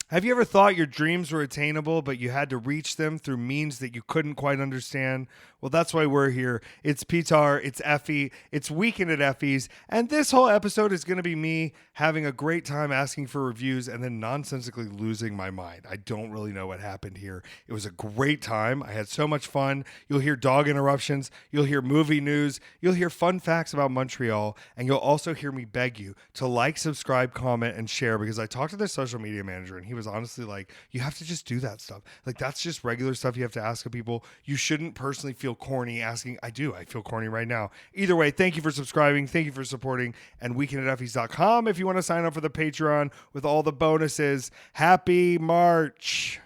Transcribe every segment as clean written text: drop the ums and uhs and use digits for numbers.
Have you ever thought your dreams were attainable, but you had to reach them through means that you couldn't quite understand? Well, that's why we're here. It's Petár, it's Effy, it's Weekend at Effys, and this whole episode is going to be me having a great time asking for reviews and then nonsensically losing my mind. I don't really know what happened here. It was a great time. I had so much fun. You'll hear dog interruptions, you'll hear movie news, you'll hear fun facts about Montreal, and you'll also hear me beg you to like, subscribe, comment, and share, because I talked to their social media manager and he was honestly like, you have to just do that stuff. Like, that's just regular stuff you have to ask of people. You shouldn't personally feel corny asking. I feel corny right now. Either way, thank you for subscribing. Thank you for supporting. And weekendateffys.com if you want to sign up for the Patreon with all the bonuses. Happy March.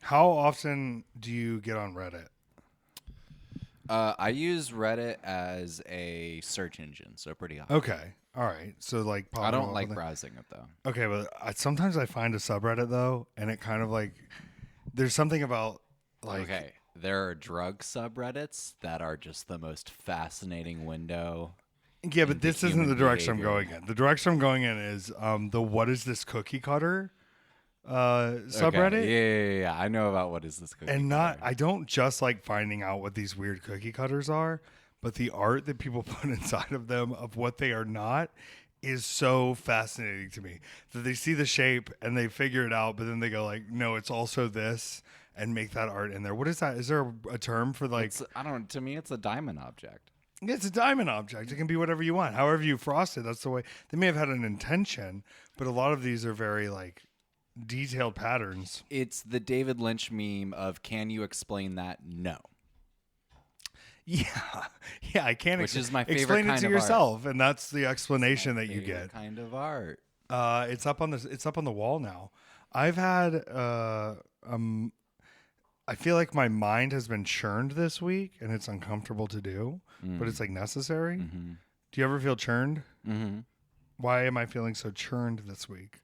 How often do you get on Reddit? I use Reddit as a search engine, so pretty often. Okay. All right. So like, I don't like browsing it though. Okay, but sometimes I find a subreddit though, and it kind of like, there's something about like. Okay, there are drug subreddits that are just the most fascinating window. Yeah, but this isn't the direction I'm behavior. going in. The direction I'm going in is the what is this cookie cutter subreddit. Okay. Yeah. I know about what is this cookie And cutter. I don't just like finding out what these weird cookie cutters are, but the art that people put inside of them of what they are not is so fascinating to me. That they see the shape and they figure it out, but then they go like, no, it's also this, and make that art in there. What is that? Is there a term for like? To me, it's a diamond object. It's a diamond object. It can be whatever you want. However you frost it, that's the way. They may have had an intention, but a lot of these are very like detailed patterns. It's the David Lynch meme of, can you explain that? No. Yeah, I can't. Which is my favorite explain it kind to of yourself, and that's the explanation that you Favorite get. kind of art. It's up on the wall now. I've had I feel like my mind has been churned this week, and it's uncomfortable to do, but it's like necessary. Mm-hmm. Do you ever feel churned? Mm-hmm. Why am I feeling so churned this week?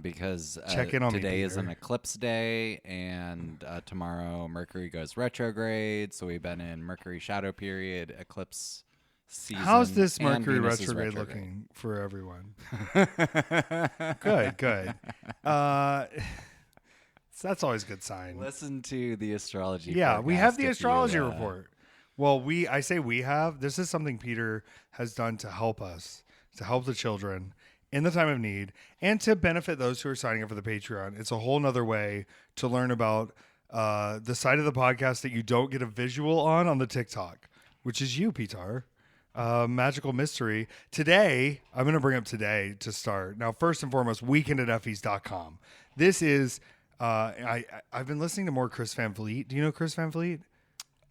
Because Check in on me, today is Peter. an eclipse day, and tomorrow Mercury goes retrograde. So we've been in Mercury shadow period, eclipse season. How's this and Mercury Venus is retrograde looking for everyone? retrograde. Good. That's always a good sign. Listen to the astrology. Yeah, we have forecast the if astrology you, report. Well, I say we have. This is something Peter has done to help us, to help the children in the time of need, and to benefit those who are signing up for the Patreon. It's a whole nother way to learn about the side of the podcast that you don't get a visual on the TikTok, which is you, Petár. Magical mystery. Today, I'm going to bring up today to start. Now, first and foremost, weekendateffys.com. This is, I've been listening to more Chris Van Vliet. Do you know Chris Van Vliet?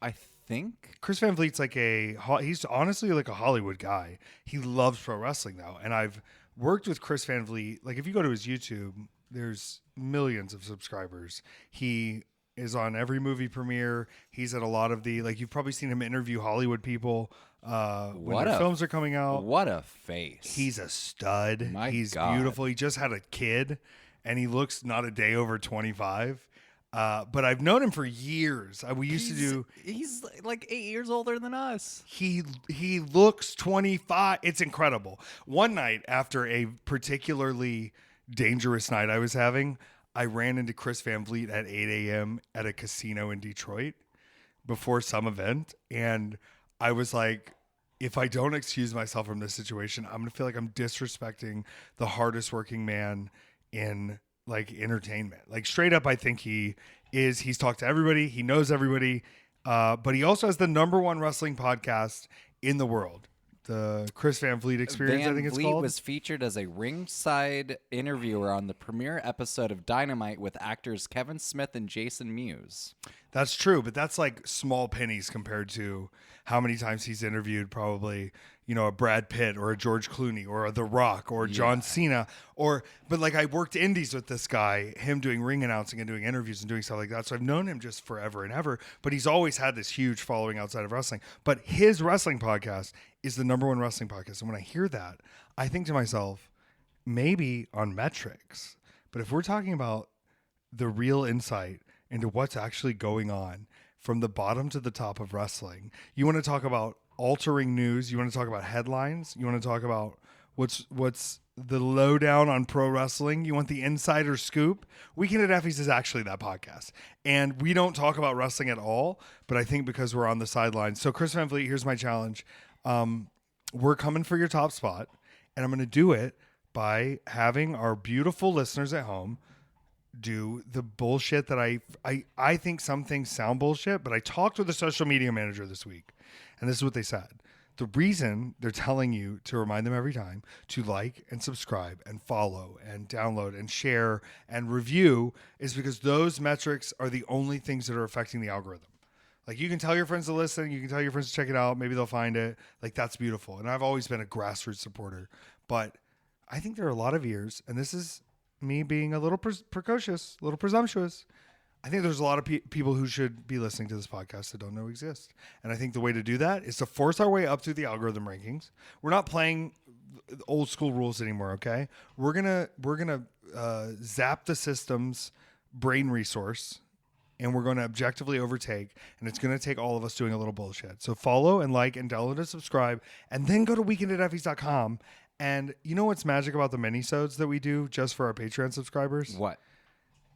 I think. Chris Van Vliet's like he's honestly like a Hollywood guy. He loves pro wrestling though. And I've worked with Chris Van Vliet. Like if you go to his YouTube, there's millions of subscribers. He is on every movie premiere. He's at a lot of like you've probably seen him interview Hollywood people when their films are coming out. What a face. He's a stud. He's God. beautiful. He just had a kid and he looks not a day over 25. But I've known him for years. He's like 8 years older than us. He looks 25. It's incredible. One night after a particularly dangerous night I was having, I ran into Chris Van Vliet at 8 a.m. at a casino in Detroit before some event. And I was like, if I don't excuse myself from this situation, I'm going to feel like I'm disrespecting the hardest working man in like entertainment. Like straight up, I think he's talked to everybody. He knows everybody. But he also has the #1 wrestling podcast in the world. The Chris Van Vliet Experience, I think it's called. Van Vliet was featured as a ringside interviewer on the premiere episode of Dynamite with actors Kevin Smith and Jason Mewes. That's true, but that's like small pennies compared to how many times he's interviewed probably, a Brad Pitt or a George Clooney or a The Rock or John Cena but like I worked indies with this guy, him doing ring announcing and doing interviews and doing stuff like that. So I've known him just forever and ever, but he's always had this huge following outside of wrestling. But his wrestling podcast is the #1 wrestling podcast. And when I hear that, I think to myself, maybe on metrics, but if we're talking about the real insight into what's actually going on from the bottom to the top of wrestling, you want to talk about altering news, you want to talk about headlines, you want to talk about what's the lowdown on pro wrestling, you want the insider scoop, Weekend at Effy's is actually that podcast. And we don't talk about wrestling at all, but I think because we're on the sidelines. So Chris Van Vliet, here's my challenge. We're coming for your top spot, and I'm going to do it by having our beautiful listeners at home do the bullshit that I think some things sound bullshit, but I talked with a social media manager this week, and this is what they said. The reason they're telling you to remind them every time to like and subscribe and follow and download and share and review is because those metrics are the only things that are affecting the algorithm. Like, you can tell your friends to listen, you can tell your friends to check it out, maybe they'll find it. Like, that's beautiful. And I've always been a grassroots supporter, but I think there are a lot of ears, and this is me being a little precocious, a little presumptuous. I think there's a lot of people who should be listening to this podcast that don't know exist. And I think the way to do that is to force our way up through the algorithm rankings. We're not playing old school rules anymore, okay? We're gonna zap the system's brain resource, and we're going to objectively overtake, and it's going to take all of us doing a little bullshit. So follow and like and download and subscribe, and then go to weekendateffys.com. And you know what's magic about the minisodes that we do just for our Patreon subscribers? What?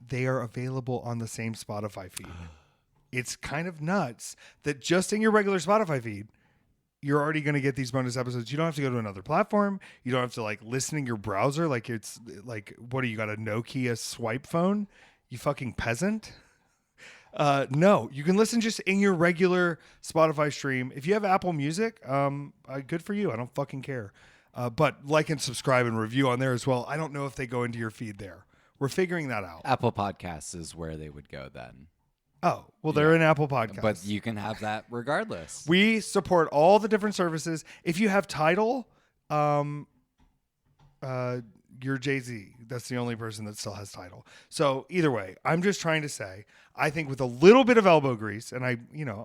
They are available on the same Spotify feed. It's kind of nuts that just in your regular Spotify feed, you're already going to get these bonus episodes. You don't have to go to another platform. You don't have to like listen in your browser. Like, it's like, what do you got, a Nokia swipe phone? You fucking peasant. No, you can listen just in your regular Spotify stream. If you have Apple Music, good for you. I don't fucking care. But like and subscribe and review on there as well. I don't know if they go into your feed there. We're figuring that out. Apple Podcasts is where they would go then. Oh, well, they're in Apple Podcasts. But you can have that regardless. We support all the different services. If you have Tidal, you're Jay-Z. That's the only person that still has Tidal. So either way, I'm just trying to say, I think with a little bit of elbow grease, and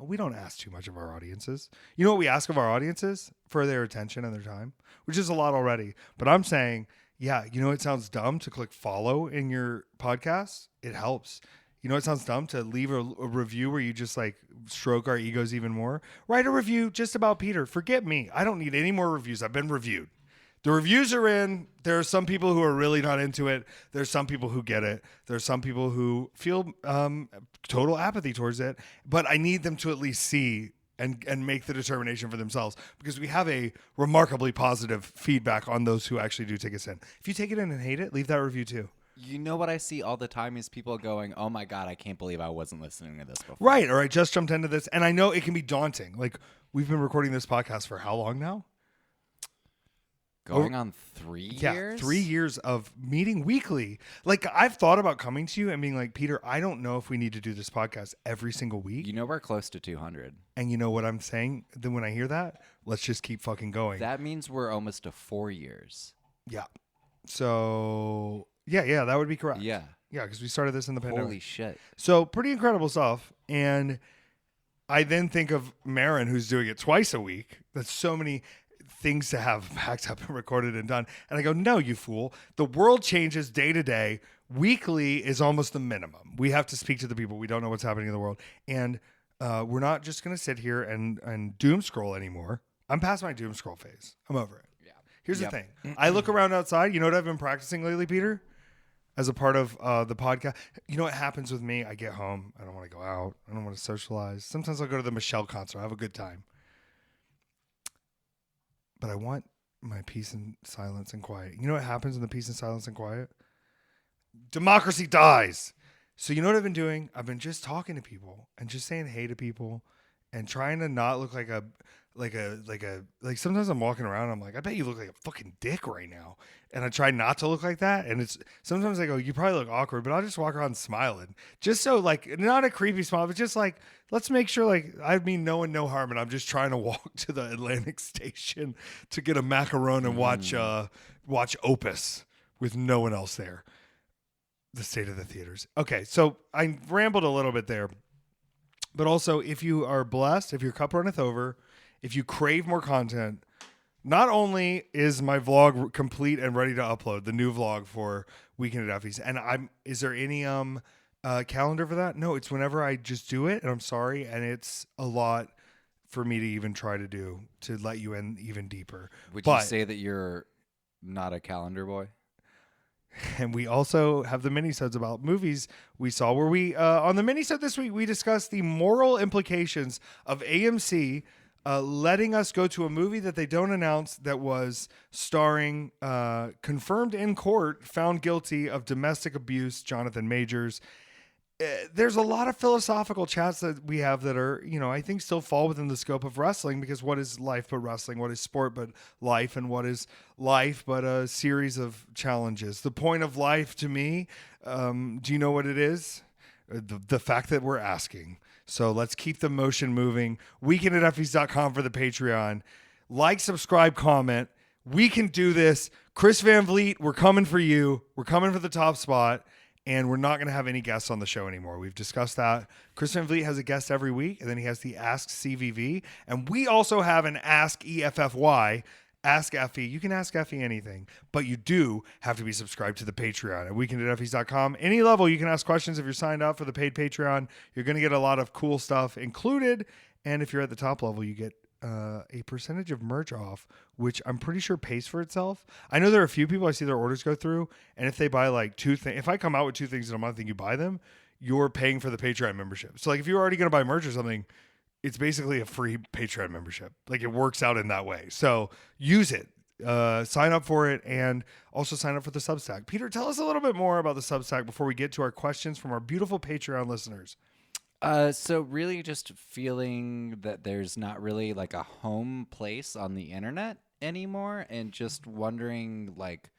we don't ask too much of our audiences. You know what we ask of our audiences? For their attention and their time, which is a lot already. But I'm saying, yeah, it sounds dumb to click follow in your podcast. It helps. It sounds dumb to leave a review where you just like stroke our egos even more. Write a review just about Peter. Forget me. I don't need any more reviews. I've been reviewed. The reviews are in. There are some people who are really not into it. There's some people who get it. There's some people who feel total apathy towards it. But I need them to at least see and make the determination for themselves, because we have a remarkably positive feedback on those who actually do take us in. If you take it in and hate it, leave that review too. You know what I see all the time is people going, oh my God, I can't believe I wasn't listening to this before. Right. Or I just jumped into this. And I know it can be daunting. Like, we've been recording this podcast for how long now? Going on 3 years? Yeah, 3 years of meeting weekly. Like, I've thought about coming to you and being like, Peter, I don't know if we need to do this podcast every single week. We're close to 200. And you know what I'm saying? Then when I hear that, let's just keep fucking going. That means we're almost to 4 years. Yeah. So, yeah, that would be correct. Yeah. Yeah, because we started this in the pandemic. Holy shit. So, pretty incredible stuff. And I then think of Marin, who's doing it twice a week. That's so many things to have packed up and recorded and done. And I go, no, you fool. The world changes day to day. Weekly is almost the minimum. We have to speak to the people. We don't know what's happening in the world. And we're not just going to sit here and doom scroll anymore. I'm past my doom scroll phase. I'm over it. Yeah. Here's the thing. I look around outside. You know what I've been practicing lately, Peter? As a part of the podcast. You know what happens with me? I get home. I don't want to go out. I don't want to socialize. Sometimes I'll go to the Michelle concert. I have a good time. But I want my peace and silence and quiet. You know what happens in the peace and silence and quiet? Democracy dies. So you know what I've been doing? I've been just talking to people and just saying hey to people and trying to not look like sometimes I'm walking around, I'm like, I bet you look like a fucking dick right now. And I try not to look like that. And sometimes I go, you probably look awkward, but I'll just walk around smiling. Just so, like, not a creepy smile, but just like, let's make sure, like, I mean no one, no harm. And I'm just trying to walk to the Atlantic Station to get a macaron and watch Opus with no one else there. The state of the theaters. Okay, so I rambled a little bit there. But also, if you are blessed, if your cup runneth over, if you crave more content, not only is my vlog complete and ready to upload, the new vlog for Weekend at Effys, and is there any calendar for that? No, it's whenever I just do it, and I'm sorry, and it's a lot for me to even try to do to let you in even deeper. Would you say that you're Not a calendar boy. And we also have the minisodes about movies we saw, where we on the minisode this week we discussed the moral implications of AMC letting us go to a movie that they don't announce that was starring confirmed in court, found guilty of domestic abuse, Jonathan Majors. There's a lot of philosophical chats that we have that are, I think still fall within the scope of wrestling, because what is life but wrestling? What is sport but life? And what is life but a series of challenges? The point of life to me, do you know what it is? The fact that we're asking. So let's keep the motion moving. Weekendateffys.com for the Patreon. Like, subscribe, comment. We can do this. Chris Van Vliet, we're coming for you. We're coming for the top spot. And we're not going to have any guests on the show anymore. We've discussed that. Chris Van Vliet has a guest every week, and then he has the Ask CVV. And we also have an Ask EFFY, Ask Effy. You can ask Effy anything, but you do have to be subscribed to the Patreon at weekendateffys.com. Any level, you can ask questions. If you're signed up for the paid Patreon, you're going to get a lot of cool stuff included. And if you're at the top level, you get a percentage of merch off, which I'm pretty sure pays for itself. I know there are a few people I see their orders go through, and if they buy like two things, if I come out with two things in a month and you buy them, you're paying for the Patreon membership. So like if you're already going to buy merch or something, it's basically a free Patreon membership. Like it works out in that way. So use it, sign up for it, and also sign up for the Substack. Peter, tell us a little bit more about the Substack before we get to our questions from our beautiful Patreon listeners. So really just feeling that there's not really like a home place on the internet anymore, and just wondering like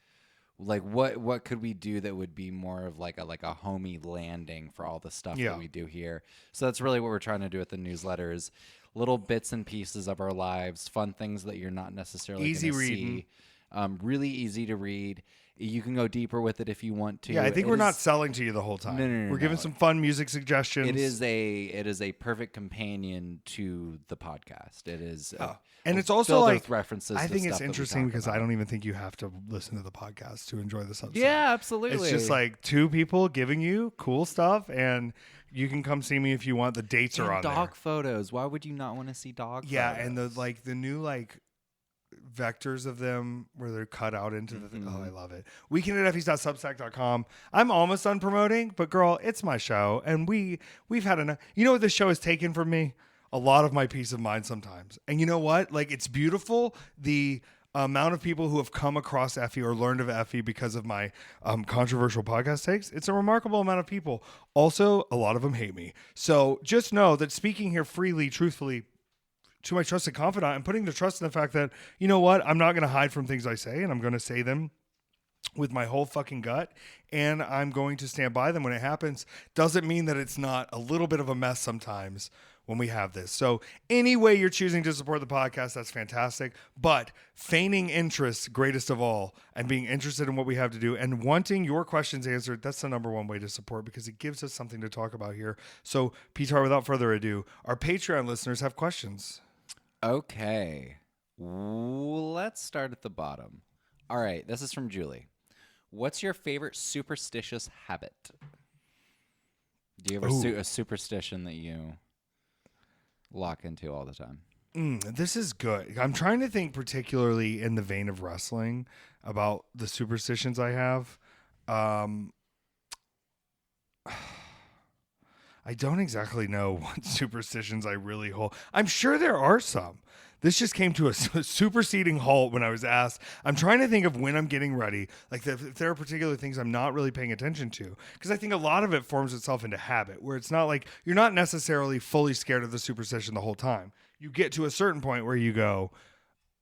what could we do that would be more of like a homey landing for all the stuff that we do here. So that's really what we're trying to do with the newsletter, is little bits and pieces of our lives, fun things that you're not necessarily easy gonna reading, see, really easy to read. You can go deeper with it if you want to. Yeah, I think we're not selling to you the whole time. No, we're giving some fun music suggestions. It is a perfect companion to the podcast. It is, and it's also like references. I think it's interesting because I don't even think you have to listen to the podcast to enjoy the Substack. Yeah, absolutely. It's just like two people giving you cool stuff, and you can come see me if you want. The dates are on dog there. Photos. Why would you not want to see dog? Yeah, photos? and the new vectors of them where they're cut out into the thing. Oh, I love it. Weekendateffys.substack.com. I'm almost done promoting, but girl, it's my show, and we've had enough. You know what this show has taken from me? A lot of my peace of mind sometimes. And you know what? Like, it's beautiful, the amount of people who have come across Effy or learned of Effy because of my controversial podcast takes. It's a remarkable amount of people. Also, a lot of them hate me. So just know that speaking here freely, truthfully, to my trusted confidant, and putting the trust in the fact that, you know what, I'm not going to hide from things I say, and I'm going to say them with my whole fucking gut, and I'm going to stand by them when it happens. Doesn't mean that it's not a little bit of a mess sometimes when we have this. So any way you're choosing to support the podcast, that's fantastic. But feigning interest, greatest of all, and being interested in what we have to do and wanting your questions answered, that's the number one way to support, because it gives us something to talk about here. So, Petár, without further ado, our Patreon listeners have questions. Okay. Let's start at the bottom. All right. This is from Julie. What's your favorite superstitious habit? Do you have a superstition that you lock into all the time? This is good. I'm trying to think particularly in the vein of wrestling about the superstitions I have. I don't exactly know what superstitions I really hold. I'm sure there are some. This just came to a superseding halt when I was asked. I'm trying to think of when I'm getting ready. Like if there are particular things I'm not really paying attention to. Because I think a lot of it forms itself into habit, where it's not like you're not necessarily fully scared of the superstition the whole time. You get to a certain point where you go,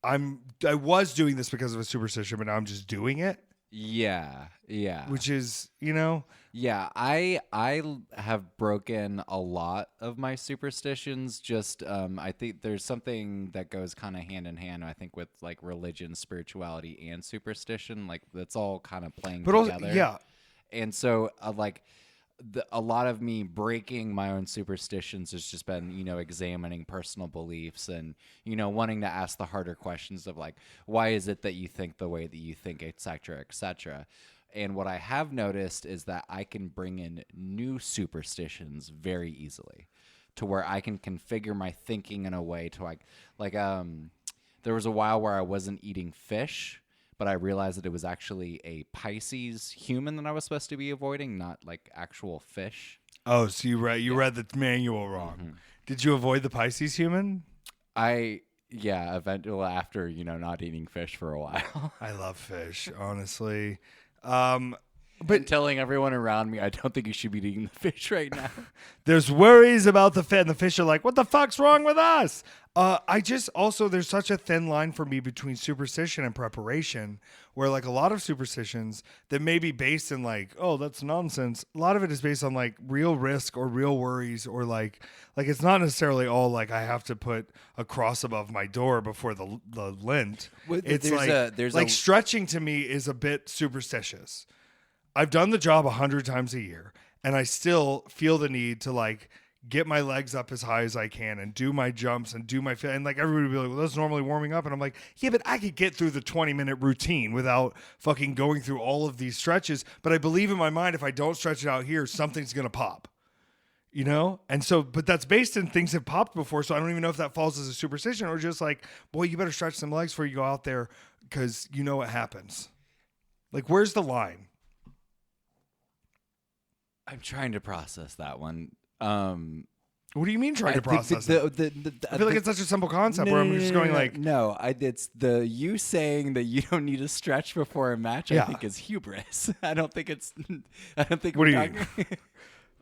I was doing this because of a superstition, but now I'm just doing it. Yeah. Which is, Yeah, I have broken a lot of my superstitions. Just I think there's something that goes kind of hand in hand, I think, with like religion, spirituality, and superstition. Like that's all kind of playing together. Also, yeah. And so a lot of me breaking my own superstitions has just been, examining personal beliefs and, wanting to ask the harder questions of like, why is it that you think the way that you think, et cetera, et cetera. And what I have noticed is that I can bring in new superstitions very easily to where I can configure my thinking in a way to like there was a while where I wasn't eating fish, but I realized that it was actually a Pisces human that I was supposed to be avoiding, not like actual fish. Oh, so you read the manual wrong. Mm-hmm. Did you avoid the Pisces human? Eventually after, not eating fish for a while. I love fish, honestly. But telling everyone around me, I don't think you should be eating the fish right now. There's worries about the fish, and the fish are like, what the fuck's wrong with us? There's such a thin line for me between superstition and preparation, where like a lot of superstitions that may be based in like, oh, that's nonsense. A lot of it is based on like real risk or real worries, or like it's not necessarily all like I have to put a cross above my door before the Lent. It's stretching to me is a bit superstitious. I've done the job 100 times a year, and I still feel the need to like get my legs up as high as I can and do my jumps and do my and like everybody would be like, well, that's normally warming up, and I'm like, yeah, but I could get through the 20-minute routine without fucking going through all of these stretches. But I believe in my mind, if I don't stretch it out here, something's gonna pop, And so, but that's based in things have popped before, so I don't even know if that falls as a superstition or just like, boy, you better stretch some legs before you go out there because you know what happens. Like, where's the line? I'm trying to process that one. What do you mean trying to process it? I feel like it's such a simple concept where I'm just going like... No, it's you saying that you don't need to stretch before a match, I think is hubris. I don't think it's... What do you mean?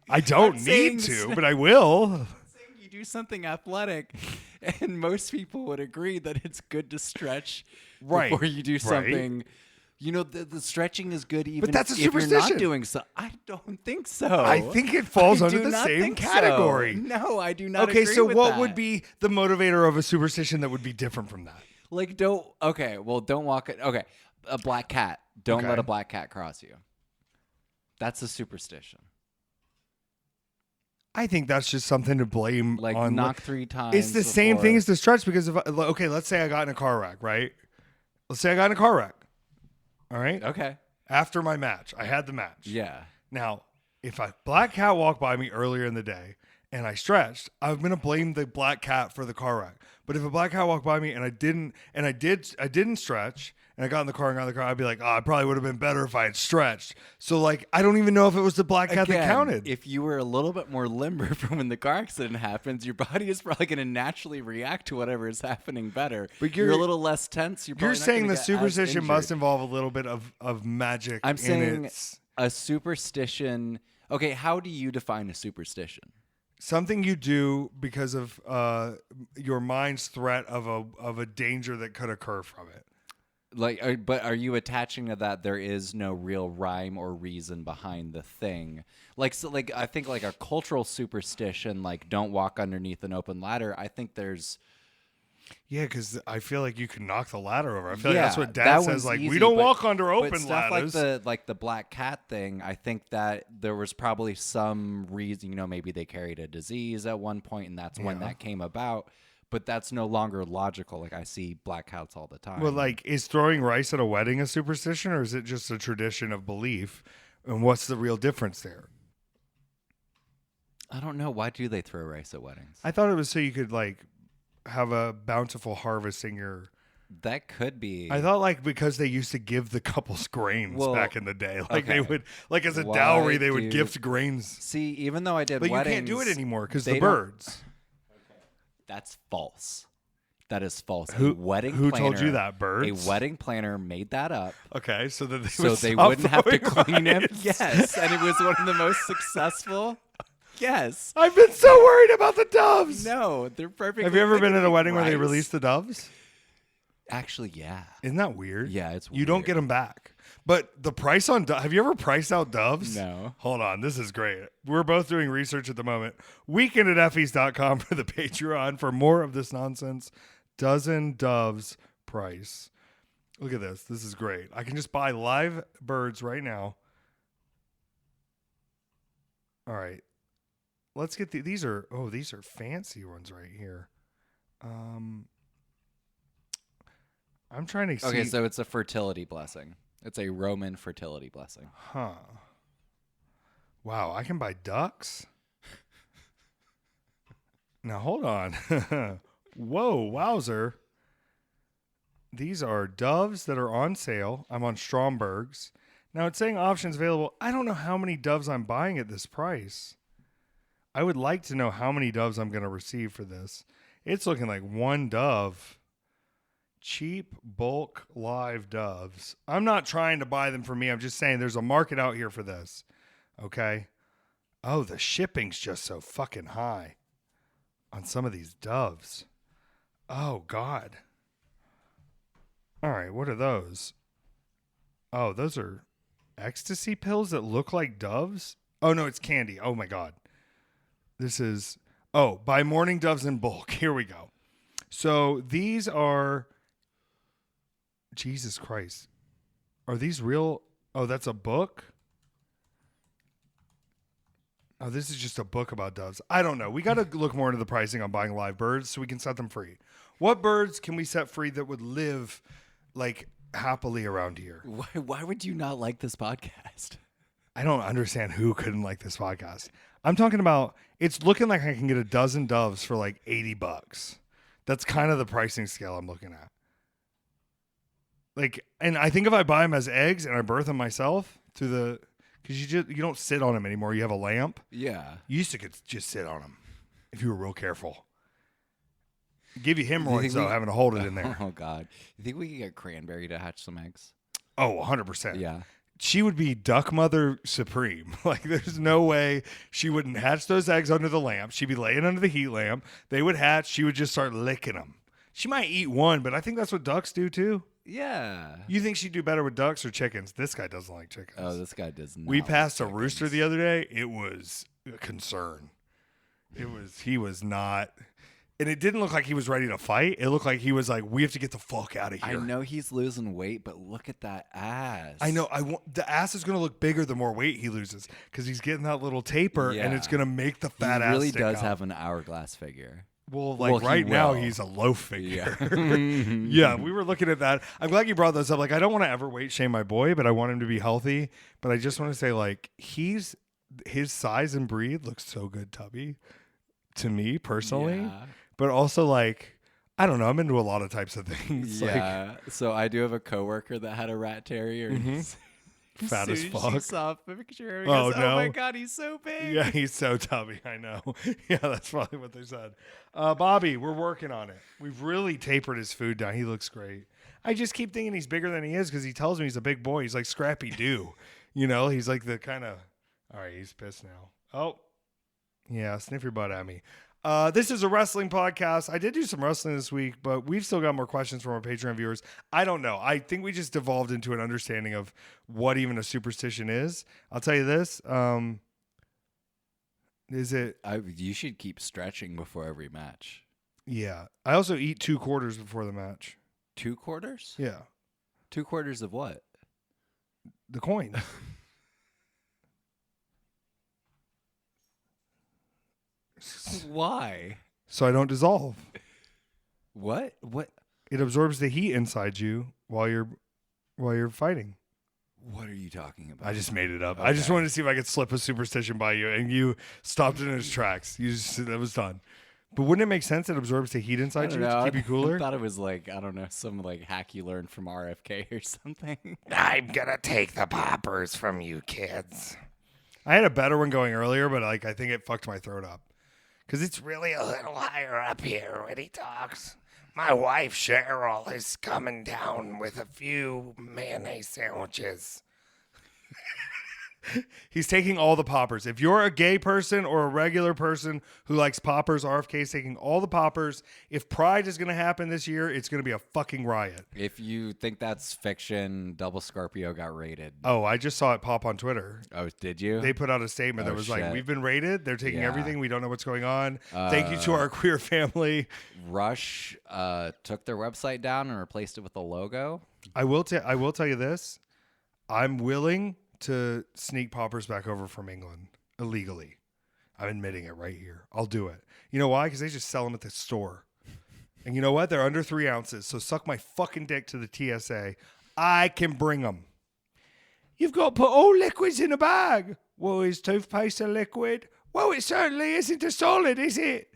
I don't need to, but I will. You do something athletic, and most people would agree that it's good to stretch before you do something... Right. The stretching is good even that's a if you're superstition. not doing so. I don't think so. I think it falls under the same category. So. No, I do not agree with what that. Would be the motivator of a superstition that would be different from that? Like, don't walk it. Okay, a black cat. Don't let a black cat cross you. That's a superstition. I think that's just something to blame like on. Knock 3 times. It's the same thing as the stretch because let's say I got in a car wreck, right? Let's say I got in a car wreck. All right. Okay. After my match, I had the match. Yeah. Now, if a black cat walked by me earlier in the day and I stretched, I'm gonna blame the black cat for the car wreck. But if a black cat walked by me and I didn't stretch and I got in the car, I'd be like, oh, it probably would have been better if I had stretched. So like, I don't even know if it was the black cat that counted. If you were a little bit more limber from when the car accident happens, your body is probably going to naturally react to whatever is happening better. But you're a little less tense. You're saying the superstition must involve a little bit of magic. I'm saying a superstition. Okay, how do you define a superstition? Something you do because of your mind's threat of a danger that could occur from it. But are you attaching to that there is no real rhyme or reason behind the thing? I think like a cultural superstition, like don't walk underneath an open ladder. I think there's... Yeah, because I feel like you can knock the ladder over. I feel like that's what Dad says. Like, we don't walk under open ladders. Like the black cat thing, I think that there was probably some reason, maybe they carried a disease at one point, and that's when that came about. But that's no longer logical. Like, I see black cats all the time. Well, like, is throwing rice at a wedding a superstition, or is it just a tradition of belief? And what's the real difference there? I don't know. Why do they throw rice at weddings? I thought it was so you could, like, have a bountiful harvest in your... That could be. I thought, because they used to give the couples grains back in the day. They would, as a dowry, they would gift grains. See, even though I did weddings... But you can't do it anymore because the birds... That's false. That is false. Who told you that, birds? A wedding planner made that up. Okay, so that they wouldn't have to clean him. Yes, and it was one of the most successful. Yes. I've been so worried about the doves. No, they're perfect. Have you ever been at a wedding where they release the doves? Actually, yeah. Isn't that weird? Yeah, it's weird. You don't get them back. But the price on have you ever priced out doves? No. Hold on, this is great. We're both doing research at the moment. Weekendateffys.com for the Patreon for more of this nonsense. Dozen doves price. Look at this. This is great. I can just buy live birds right now. All right. Let's get these are fancy ones right here. I'm trying to see. Okay, so it's a fertility blessing. It's a Roman fertility blessing. Huh. Wow, I can buy ducks? Now, hold on. Whoa, wowzer. These are Doves that are on sale. I'm on Stromberg's. Now it's saying options available. I don't know how many Doves I'm buying at this price. I would like to know how many Doves I'm going to receive for this. It's looking like one Dove. Cheap bulk live Doves. I'm not trying to buy them for me. I'm just saying there's a market out here for this. Okay. Oh, the shipping's just so fucking high on some of these Doves. Oh, God. All right. What are those? Oh, those are ecstasy pills that look like Doves. Oh, no, it's candy. Oh, my God. This is, buy morning Doves in bulk. Here we go. So these are, Jesus Christ. Are these real? Oh, that's a book? Oh, this is just a book about doves. I don't know. We got to look more into the pricing on buying live birds so we can set them free. What birds can we set free that would live like happily around here? Why would you not like this podcast? I don't understand who couldn't like this podcast. I'm talking about, it's looking like I can get a dozen doves for like $80. That's kind of the pricing scale I'm looking at. Like, and I think if I buy them as eggs and I birth them myself through the, because you don't sit on them anymore. You have a lamp. Yeah. You used to could just sit on them if you were real careful. Give you hemorrhoids though, having to hold it in there. Oh God. You think we could get Cranberry to hatch some eggs? Oh, 100%. Yeah. She would be duck mother supreme. Like, there's no way she wouldn't hatch those eggs under the lamp. She'd be laying under the heat lamp. They would hatch. She would just start licking them. She might eat one, but I think that's what ducks do too. Yeah. You think she'd do better with ducks or chickens? This guy doesn't like chickens. Oh, this guy does not. We passed a like rooster the other day. It was a concern. He was not. And it didn't look like he was ready to fight. It looked like he was like, we have to get the fuck out of here. I know he's losing weight, but look at that ass. I know. The ass is going to look bigger the more weight he loses because he's getting that little taper, and it's going to make the fat ass. He really stick does out. have an hourglass figure. Well, right now he's a low figure. Yeah, we were looking at that. I'm glad you brought this up. Like, I don't want to ever weight shame my boy, but I want him to be healthy. But I just want to say, like, his size and breed looks so good, Tubby, to me personally. Yeah. But also, like, I don't know. I'm into a lot of types of things. Yeah. So I do have a coworker that had a rat terrier. And Fat as fuck. She saw a picture. Oh, goes, no. Oh my God, he's so big. Yeah, he's so tubby. I know. Yeah, that's probably what they said. Bobby, we're working on it. We've really tapered his food down. He looks great. I just keep thinking he's bigger than he is because he tells me he's a big boy. He's like Scrappy Doo. You know, he's like the kind of. All right, he's pissed now. Oh, yeah, sniff your butt at me. This is a wrestling podcast. I did do some wrestling this week, but we've still got more questions from our Patreon viewers. I don't know. I think we just devolved into an understanding of what even a superstition is. I'll tell you this. Is it? You should keep stretching before every match. Yeah. I also eat 2 quarters before the match. 2 quarters? Yeah. 2 quarters of what? The coin. Why? So I don't dissolve. What? It absorbs the heat inside you while you're fighting. What are you talking about? I just made it up. Okay. I just wanted to see if I could slip a superstition by you, and you stopped it in its tracks. That was done. But wouldn't it make sense it absorbs the heat inside you to keep you cooler? I thought it was like, I don't know, some like hack you learned from RFK or something. I'm gonna take the poppers from you kids. I had a better one going earlier, but like I think it fucked my throat up. Because it's really a little higher up here when he talks. My wife, Cheryl, is coming down with a few mayonnaise sandwiches. He's taking all the poppers. If you're a gay person or a regular person who likes poppers, RFK is taking all the poppers. If Pride is going to happen this year, it's going to be a fucking riot. If you think that's fiction, Double Scorpio got raided. Oh, I just saw it pop on Twitter. Oh, did you? They put out a statement that was shit. like, we've been raided. They're taking everything. We don't know what's going on. Thank you to our queer family. Rush took their website down and replaced it with a logo. I will tell you this. I'm willing to sneak poppers back over from England illegally. I'm admitting it right here. I'll do it. You know why? Because they just sell them at the store. And you know what? They're under 3 ounces. So suck my fucking dick to the TSA. I can bring them. You've got to put all liquids in a bag. Well, is toothpaste a liquid? Well, it certainly isn't a solid, is it?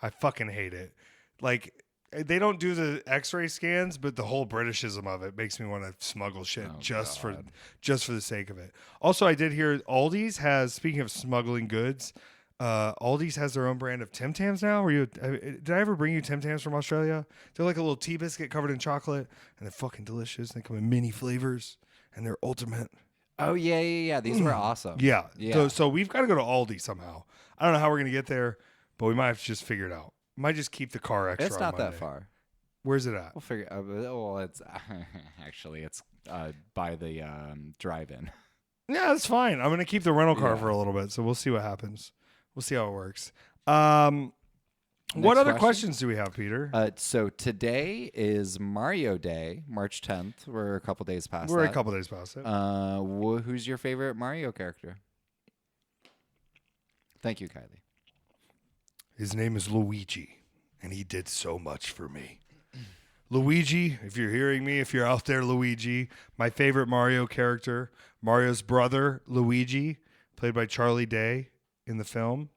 I fucking hate it. Like, They don't do the X-ray scans, but the whole Britishism of it makes me want to smuggle shit Oh, just God. for the sake of it. Also, I did hear Aldi's has. Speaking of smuggling goods, Aldi's has their own brand of Tim Tams now. Did I ever bring you Tim Tams from Australia? They're like a little tea biscuit covered in chocolate, and they're fucking delicious. They come in mini flavors, and they're ultimate. Oh yeah. These were awesome. Yeah. Yeah. So we've got to go to Aldi somehow. I don't know how we're gonna get there, but we might have to just figure it out. Might just keep the car extra. It's not on that Monday. far. Where's it at? We'll figure. Well, it's actually it's by the drive-in. Yeah, that's fine. I'm gonna keep the rental car Yeah. for a little bit, so we'll see what happens. We'll see how it works. What Next other question? questions do we have, Peter? So today is Mario Day, March 10th. We're a couple days past We're that. a couple days past it. Who's your favorite Mario character? Thank you, Kylie. His name is Luigi, and he did so much for me. Luigi, if you're hearing me, if you're out there, Luigi, my favorite Mario character, Mario's brother, Luigi, played by Charlie Day in the film.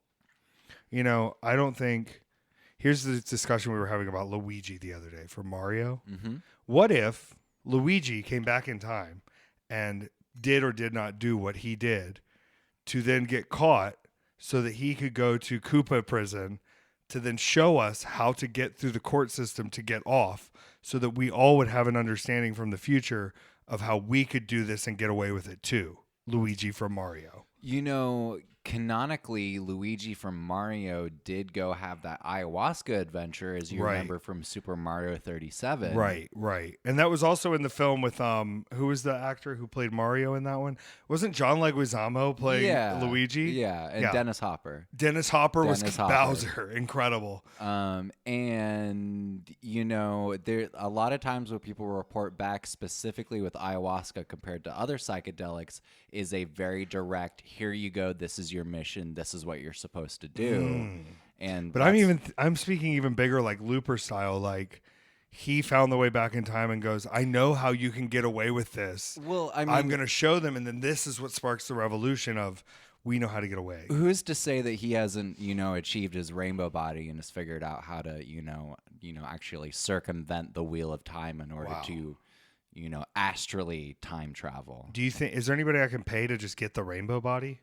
You know, I don't think... Here's the discussion we were having about Luigi the other day for Mario. Mm-hmm. What if Luigi came back in time and did or did not do what he did to then get caught so that he could go to Koopa prison to then show us how to get through the court system to get off so that we all would have an understanding from the future of how we could do this and get away with it too. Luigi from Mario. You know, canonically, Luigi from Mario did go have that ayahuasca adventure, as you Right. remember from Super Mario 37. Right. And that was also in the film with who was the actor who played Mario in that one? Wasn't John Leguizamo playing Luigi? Yeah, and Yeah. Dennis Hopper. Dennis Hopper was Dennis Hopper. Bowser. Incredible. And you know, there a lot of times when people report back specifically with ayahuasca compared to other psychedelics is a very direct, here you go, this is your mission, this is what you're supposed to do. And But I'm speaking even bigger, like Looper style, like he found the way back in time and goes, I know how you can get away with this. well, I mean, I'm going to show them. And then this is what sparks the revolution of we know how to get away. who's to say that he hasn't, you know, achieved his rainbow body and has figured out how to, you know, actually circumvent the wheel of time in order Wow. to, you know, astrally time travel. Do you think, is there anybody I can pay to just get the rainbow body?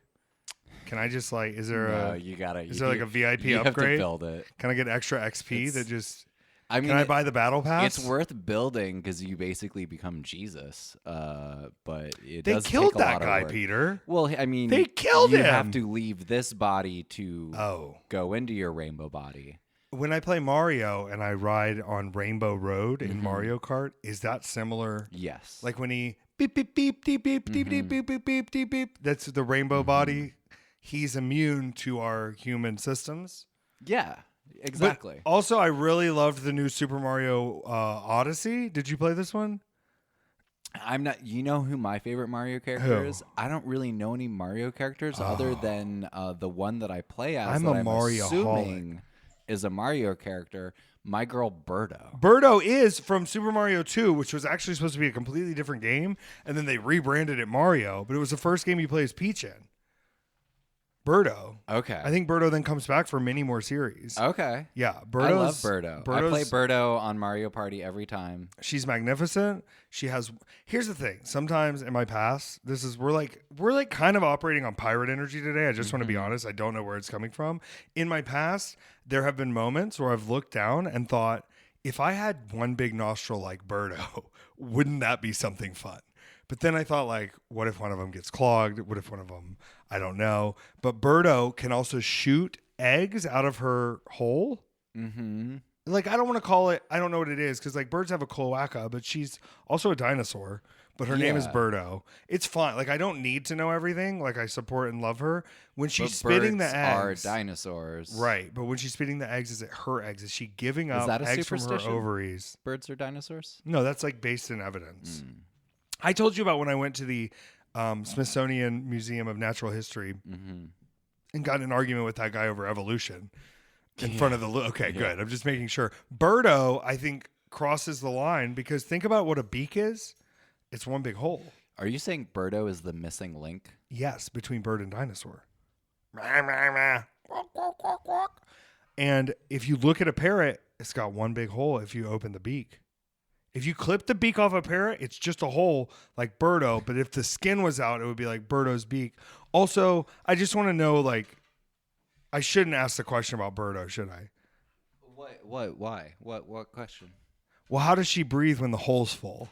Can I just like, is there You gotta. is there like a VIP you upgrade? have to build it. Can I get extra XP It's- that just, I mean, can I buy the battle pass? it's worth building because you basically become Jesus. But it They does killed take a that lot of guy, work. Peter. Well, I mean, They killed you him. have to leave this body to Oh. go into your rainbow body. When I play Mario and I ride on Rainbow Road in Mhm. Mario Kart, is that similar? Yes. Like when he beep beep beep beep beep beep beep beep beep beep beep beep. That's the rainbow body. He's immune to our human systems. yeah, But exactly. also, I really loved the new Super Mario Odyssey. Did you play this one? I'm not. You know who my favorite Mario character Who? is? I don't really know any Mario characters other than the one that I play as. I'm that a Mario-holic. assuming is a Mario character. My girl Birdo. Birdo is from Super Mario 2, which was actually supposed to be a completely different game, and then they rebranded it Mario, but it was the first game you play as Peach in. Birdo. Okay. I think Birdo then comes back for many more series. Okay. Yeah, I love Birdo's, Birdo. I Birdo's- play Birdo on Mario Party every time. She's magnificent. She has. Here's the thing. Sometimes in my past, we're like kind of operating on pirate energy today. I just want to be honest. I don't know where it's coming from. In my past, there have been moments where I've looked down and thought, if I had one big nostril like Birdo, wouldn't that be something fun? But then I thought, like, what if one of them gets clogged? What if one of them, I don't know. But Birdo can also shoot eggs out of her hole. Mm-hmm. Like, I don't want to call it, I don't know what it is, because like birds have a cloaca, but she's also a dinosaur. But her name is Yeah. Birdo. It's fine. Like, I don't need to know everything. Like, I support and love her. When she's But spitting the birds are eggs. dinosaurs. Right. But when she's spitting the eggs, is it her eggs? Is she giving up that a eggs from her superstition? ovaries? Birds are dinosaurs? No, that's like based in evidence. Mm. I told you about when I went to the Smithsonian Museum of Natural History Mm-hmm. and got in an argument with that guy over evolution in front of the. Okay, Yeah. good. I'm just making sure. Birdo, I think, crosses the line because think about what a beak is. It's one big hole. Are you saying Birdo is the missing link? Yes, between bird and dinosaur. Rah, rah, rah. Quack, quack, quack, quack. And if you look at a parrot, it's got one big hole if you open the beak. If you clip the beak off a parrot, it's just a hole like Birdo. But if the skin was out, it would be like Birdo's beak. Also, I just want to know, like, I shouldn't ask the question about Birdo, should I? What? Why? What question? Well, how does she breathe when the hole's full?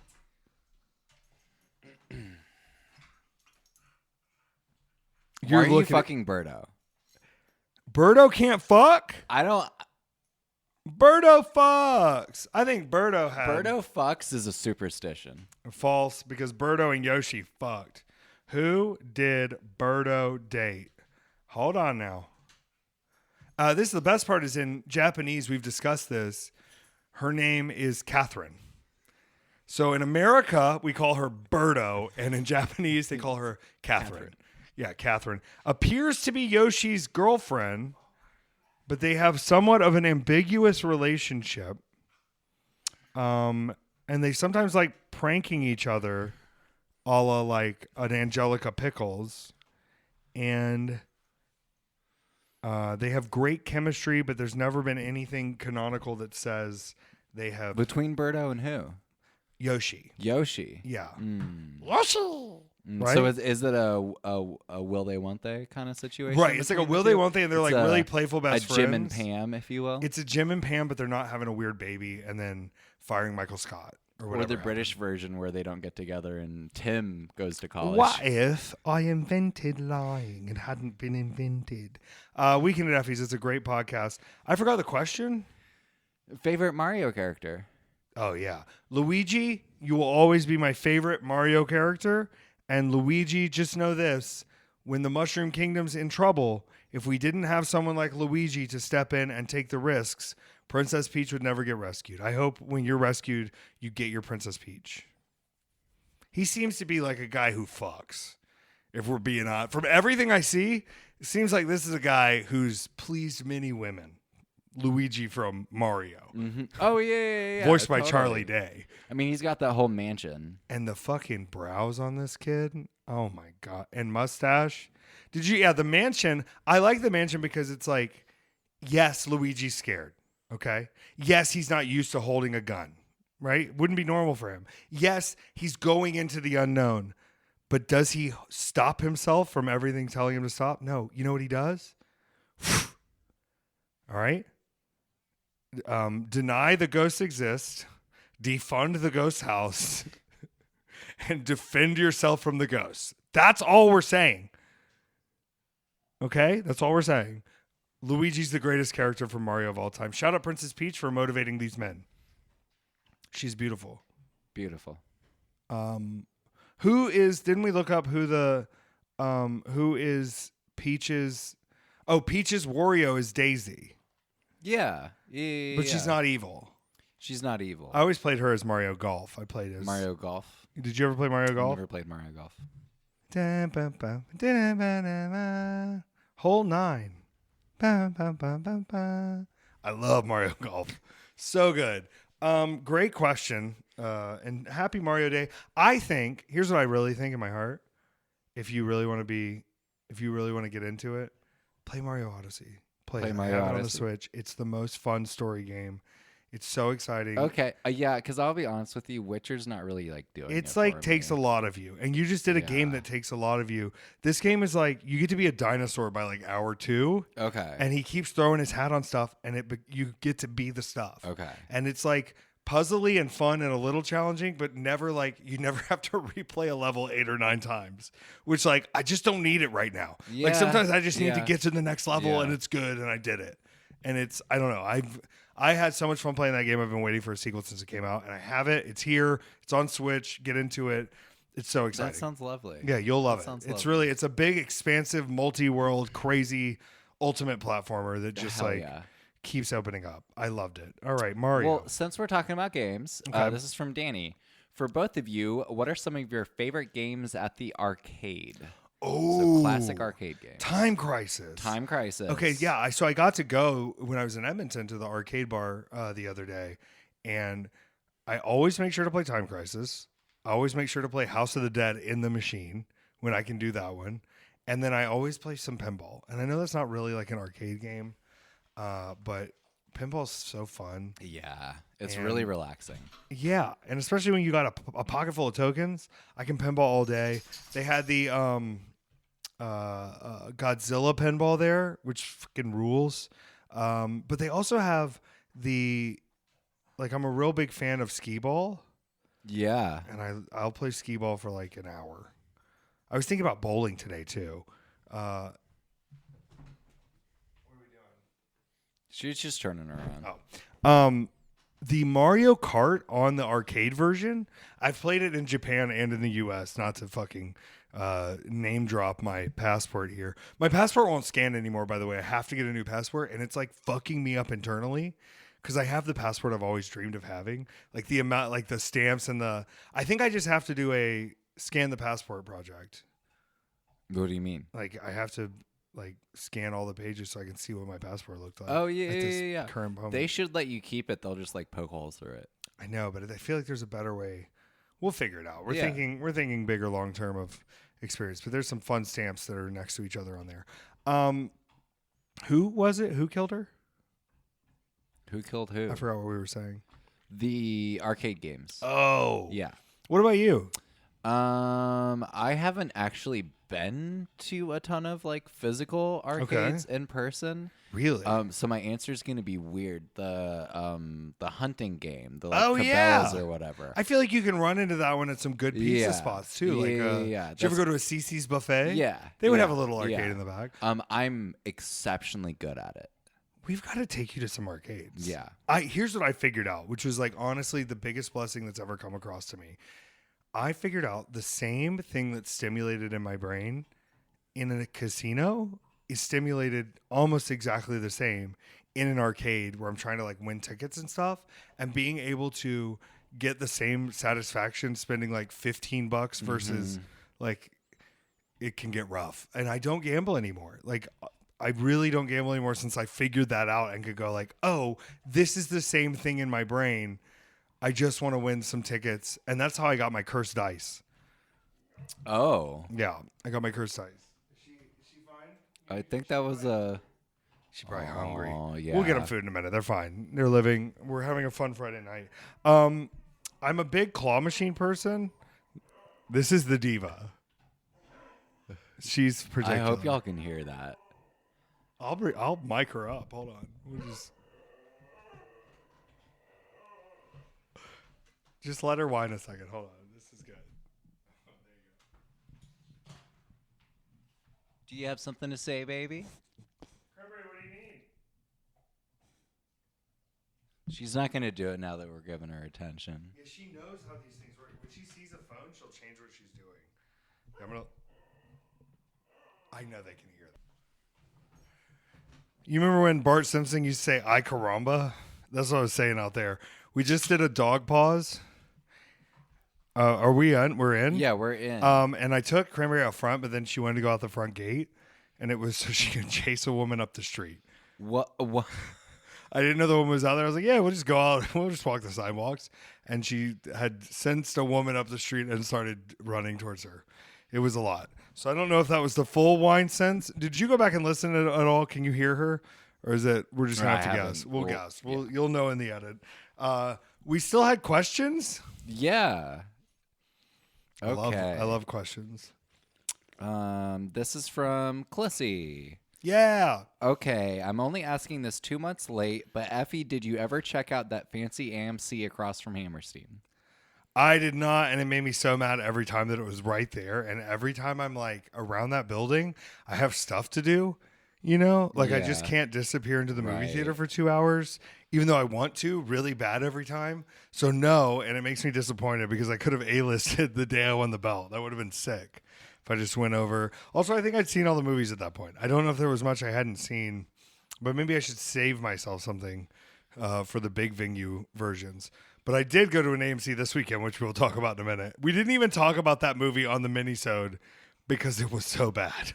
Why are you fucking Birdo? Birdo can't fuck? I don't. Birdo fucks. I think Birdo had. Birdo fucks is a superstition. False, because Birdo and Yoshi fucked. Who did Birdo date? Hold on now. This is the best part is in Japanese. We've discussed this. Her name is Catherine. So in America, we call her Birdo, and in Japanese, they call her Catherine. Yeah, Catherine. Appears to be Yoshi's girlfriend, but they have somewhat of an ambiguous relationship. And they sometimes like pranking each other, a la like an Angelica Pickles. And they have great chemistry, but there's never been anything canonical that says they have. Between Birdo and who? Yoshi. Yoshi. Yeah. Yoshi. Right? So is it a will they won't they kind of situation? Right. It's like a will they won't they, and they're It's like really playful best friends. A Jim and Pam, if you will. It's a Jim and Pam, but they're not having a weird baby and then firing Michael Scott or whatever. Or the British version where they don't get together and Tim goes to college. What if I invented lying and hadn't been invented? Weekend at Effys, it's a great podcast. I forgot the question. Favorite Mario character? Oh, yeah. Luigi, you will always be my favorite Mario character. And Luigi, just know this. When the Mushroom Kingdom's in trouble, if we didn't have someone like Luigi to step in and take the risks, Princess Peach would never get rescued. I hope when you're rescued, you get your Princess Peach. He seems to be like a guy who fucks, if we're being honest. From everything I see, it seems like this is a guy who's pleased many women. Luigi from Mario. Mm-hmm. Oh, yeah. Voiced by totally. Charlie Day. I mean, he's got that whole mansion. And the fucking brows on this kid. Oh, my God. And mustache. Did you? Yeah, the mansion. I like the mansion because it's like, yes, Luigi's scared. Okay. Yes, he's not used to holding a gun. Right? Wouldn't be normal for him. Yes, he's going into the unknown. But does he stop himself from everything telling him to stop? No. You know what he does? All right. Deny the ghosts exist, defund the ghost house, and defend yourself from the ghosts. That's all we're saying. Okay? That's all we're saying. Luigi's the greatest character from Mario of all time. Shout out Princess Peach for motivating these men. She's beautiful. Beautiful. Who is, didn't we look up who is Peach's, Peach's Wario is Daisy. Yeah. But she's not evil. She's not evil. I always played her as Mario Golf. I played as Mario Golf. Did you ever play Mario Golf? Never played Mario Golf. Hole 9. I love Mario Golf. So good. Great question. And happy Mario Day. I think, here's what I really think in my heart. If you really want to get into it, play Mario Odyssey. Play Mario Odyssey on the Switch. It's the most fun story game. It's so exciting. Okay, yeah, because I'll be honest with you, Witcher's not really like doing. It's it like for takes me. a lot of you, and you just did a game that takes a lot of you. This game is like you get to be a dinosaur by like hour 2. Okay, and he keeps throwing his hat on stuff, and you get to be the stuff. Okay, and it's like puzzly and fun and a little challenging, but never like you never have to replay a level 8 or 9 times, which like I just don't need it right now. Yeah, like sometimes I just need to get to the next level and it's good and I did it. And it's I don't know. I had so much fun playing that game. I've been waiting for a sequel since it came out, and I have it. It's here. It's on Switch. Get into it. It's so exciting. That sounds lovely. Yeah, you'll love That it. sounds It's lovely. it's a big, expansive, multi-world, crazy, ultimate platformer that just keeps opening up. I loved it. All right, Mario. Well, since we're talking about games, this is from Danny. For both of you, what are some of your favorite games at the arcade? So classic arcade games. Time Crisis. Time Crisis. Okay, yeah. So I got to go when I was in Edmonton to the arcade bar the other day, and I always make sure to play Time Crisis. I always make sure to play House of the Dead in the machine when I can do that one, and then I always play some pinball. And I know that's not really like an arcade game, But pinball's so fun. Yeah, it's And- really relaxing. Yeah, and especially when you got a pocket full of tokens, I can pinball all day. They had the Godzilla pinball there, which fucking rules. But they also have I'm a real big fan of skee ball, Yeah. and I'll play skee ball for like an hour. I was thinking about bowling today too. What are we doing? She's just turning around. The Mario Kart on the arcade version, I've played it in Japan and in the US, not to fucking name drop my passport here. My passport won't scan anymore, by the way. I have to get a new passport, and it's like fucking me up internally because I have the passport I've always dreamed of having. Like the amount, like the stamps and I think I just have to do a scan the passport project. What do you mean? Like I have to like scan all the pages so I can see what my passport looked like. Oh, yeah, at this yeah. current moment. They should let you keep it. They'll just like poke holes through it. I know, but I feel like there's a better way. We'll figure it out. We're Yeah. thinking bigger long term of experience, but there's some fun stamps that are next to each other on there. Who was it? Who killed her? Who killed who? I forgot what we were saying. The arcade games. Oh, Yeah. What about you? I haven't actually been to a ton of like physical arcades in person. Really? So my answer is gonna be weird. The hunting game, the Oh, Cabela's yeah. or whatever. I feel like you can run into that one at some good pizza Yeah. spots too. Yeah. Did you ever go to a CC's buffet? Yeah, They would yeah, have a little arcade yeah. in the back. I'm exceptionally good at it. We've got to take you to some arcades. Yeah. Here's what I figured out, which was like honestly the biggest blessing that's ever come across to me. I figured out the same thing that's stimulated in my brain in a casino is stimulated almost exactly the same in an arcade where I'm trying to like win tickets and stuff, and being able to get the same satisfaction spending like $15 versus like it can get rough. And I don't gamble anymore. Like I really don't gamble anymore since I figured that out and could go like, oh, this is the same thing in my brain. I just want to win some tickets. And that's how I got my cursed dice. Oh, Yeah, I got my cursed dice. Is she fine? I think that was a. She's probably hungry. Yeah. We'll get them food in a minute. They're fine. They're living. We're having a fun Friday night. I'm a big claw machine person. This is the diva. She's I particular. hope y'all can hear that. I'll mic her up. Hold on. We'll just let her whine a second. Hold on. This is good. Oh, there you go. Do you have something to say, baby? Cranberry, what do you need? She's not gonna do it now that we're giving her attention. Yeah, she knows how these things work. When she sees a phone, she'll change what she's doing. I know they can hear that. You remember when Bart Simpson used to say "I caramba"? That's what I was saying out there. We just did a dog pause. Are we in? We're in? Yeah, we're in. And I took Cranberry out front, but then she wanted to go out the front gate, and it was so she could chase a woman up the street. What? I didn't know the woman was out there. I was like, yeah, we'll just go out. We'll just walk the sidewalks. And she had sensed a woman up the street and started running towards her. It was a lot. So I don't know if that was the full wine sense. Did you go back and listen at all? Can you hear her? Or is it, we're just going to have to guess? We'll guess. You'll know in the edit. We still had questions. Yeah. Okay. I love questions. This is from Clissy. Yeah. Okay, I'm only asking this 2 months late, but Effy, did you ever check out that fancy AMC across from Hammerstein? I did not, and it made me so mad every time that it was right there. And every time I'm like around that building, I have stuff to do, you know? Like I just Yeah. can't disappear into the movie Right. theater for 2 hours, even though I want to really bad every time. So no, and it makes me disappointed because I could have A-listed the day I won the belt. That would have been sick if I just went over. Also, I think I'd seen all the movies at that point. I don't know if there was much I hadn't seen, but maybe I should save myself something for the big venue versions. But I did go to an AMC this weekend, which we'll talk about in a minute. We didn't even talk about that movie on the minisode because it was so bad.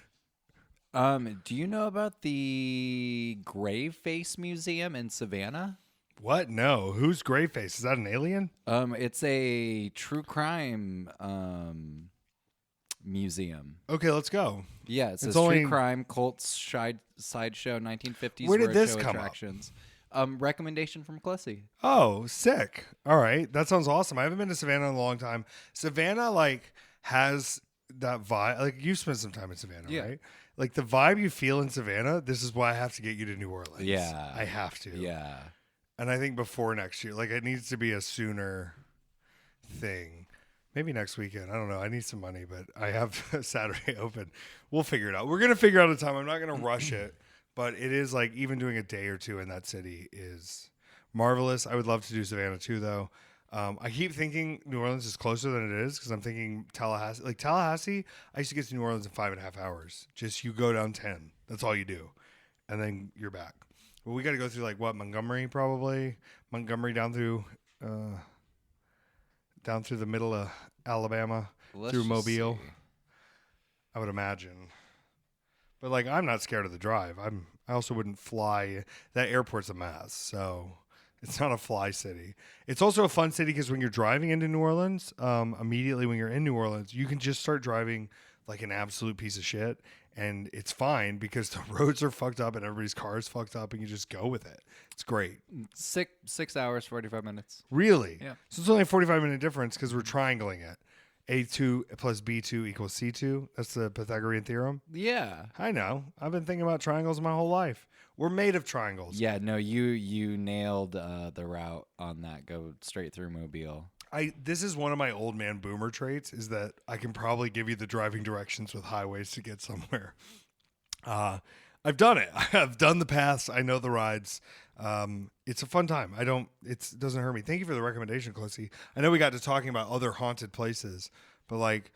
Do you know about the Grave Face Museum in Savannah? What? No. Who's Greyface? Is that an alien? It's a true crime museum. Okay, let's go. Yeah, it says It's only- true crime, cults, sideshow, 1950s Where did roadshow this come up? attractions. Recommendation from Clissy. Oh, sick. All right. That sounds awesome. I haven't been to Savannah in a long time. Savannah, like, has that vibe. Like, you spent some time in Savannah, Yeah. right? Like, the vibe you feel in Savannah, this is why I have to get you to New Orleans. Yeah. I have to. Yeah. And I think before next year. Like, it needs to be a sooner thing. Maybe next weekend. I don't know. I need some money, but I have Saturday open. We'll figure it out. We're going to figure out a time. I'm not going to rush it, but it is like even doing a day or two in that city is marvelous. I would love to do Savannah too, though. I keep thinking New Orleans is closer than it is because I'm thinking Tallahassee. Like Tallahassee, I used to get to New Orleans in 5.5 hours. Just you go down 10. That's all you do. And then you're back. Well, we got to go through like what? Montgomery, probably. Montgomery down through the middle of Alabama, Let's through just Mobile. see. I would imagine. But like, I'm not scared of the drive. I also wouldn't fly. That airport's a mess, so it's not a fly city. It's also a fun city because when you're driving into New Orleans, immediately when you're in New Orleans, you can just start driving like an absolute piece of shit, and it's fine because the roads are fucked up and everybody's car is fucked up, and you just go with it. It's great. 6 hours, 45 minutes. Really? Yeah. So it's only a 45-minute difference because we're triangling it. A2 plus B2 equals C2. That's the Pythagorean theorem. Yeah. I know. I've been thinking about triangles my whole life. We're made of triangles. Yeah, no, you nailed the route on that. Go straight through Mobile. This is one of my old man boomer traits is that I can probably give you the driving directions with highways to get somewhere. I've done it. I've done the paths. I know the rides. It's a fun time. It doesn't hurt me. Thank you for the recommendation, Clissy. I know we got to talking about other haunted places, but like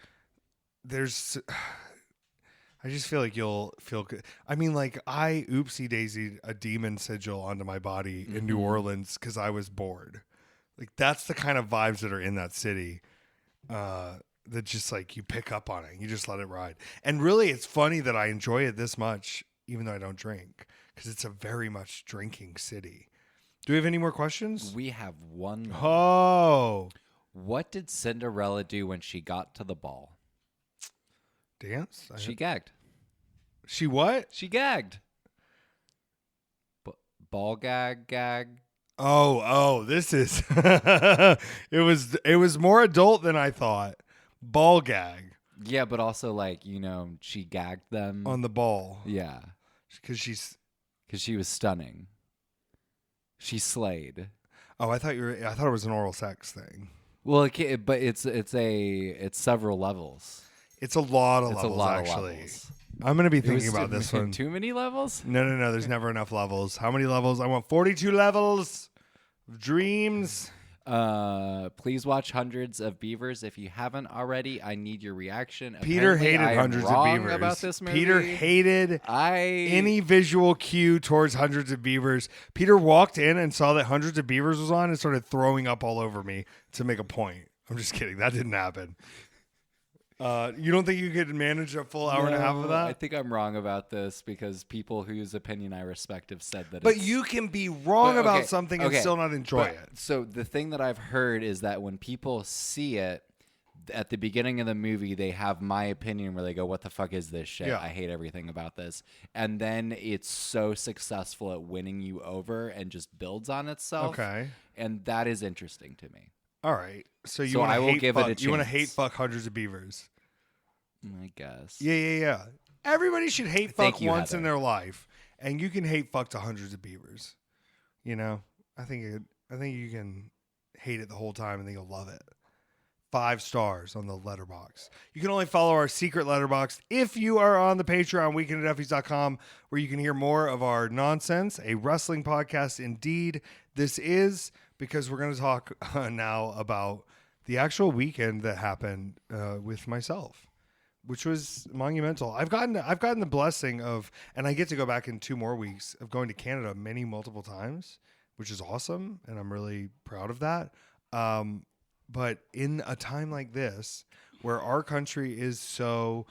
I just feel like you'll feel good. I mean, like I oopsie daisied a demon sigil onto my body in New Orleans because I was bored. Like that's the kind of vibes that are in that city. That just like you pick up on it. You just let it ride. And really, it's funny that I enjoy it this much, even though I don't drink, because it's a very much drinking city. Do we have any more questions? We have one more. Oh, What did Cinderella do when she got to the ball? dance? She gagged. She what? She gagged. Ball gag. Oh, this is it was more adult than I thought. Ball gag Yeah, but also like, she gagged them. on the ball. Yeah, Because she's because she was stunning. She slayed. Oh, I thought it was an oral sex thing. Well, but it's several levels. It's a lot of It's levels, a lot actually. of levels. I'm going to be It was thinking about this one. Too many levels? No. There's never enough levels. How many levels? I want 42 levels of dreams. Please watch Hundreds of Beavers if you haven't already. I need your reaction. Peter Apparently, hated I am Hundreds of wrong Beavers. about this movie. Peter hated any any visual cue towards Hundreds of Beavers. Peter walked in and saw that Hundreds of Beavers was on and started throwing up all over me to make a point. I'm just kidding. That didn't happen. You don't think you could manage a full hour and a half of that? I think I'm wrong about this because people whose opinion I respect have said that. But you can be wrong But, about okay, something and okay, still not enjoy but- it. So the thing that I've heard is that when people see it at the beginning of the movie, they have my opinion where they go, "What the fuck is this shit? Yeah. I hate everything about this." And then it's so successful at winning you over and just builds on itself. Okay. And that is interesting to me. All right. So you So want I to will hate give it fuck. a You want to chance. hate fuck Hundreds of Beavers. I guess. Yeah. Everybody should hate Thank fuck you, once in Heather. their life, and you can hate fuck to Hundreds of Beavers. You know, I think you can hate it the whole time and then you'll love it. 5 stars on the letterbox. You can only follow our secret letterbox if you are on the Patreon, weekendateffys.com, where you can hear more of our nonsense, a wrestling podcast indeed. This is because we're going to talk now about the actual weekend that happened with myself, which was monumental. I've gotten the blessing of, and I get to go back in 2 more weeks of going to Canada multiple times, which is awesome, and I'm really proud of that. But in a time like this, where our country is so,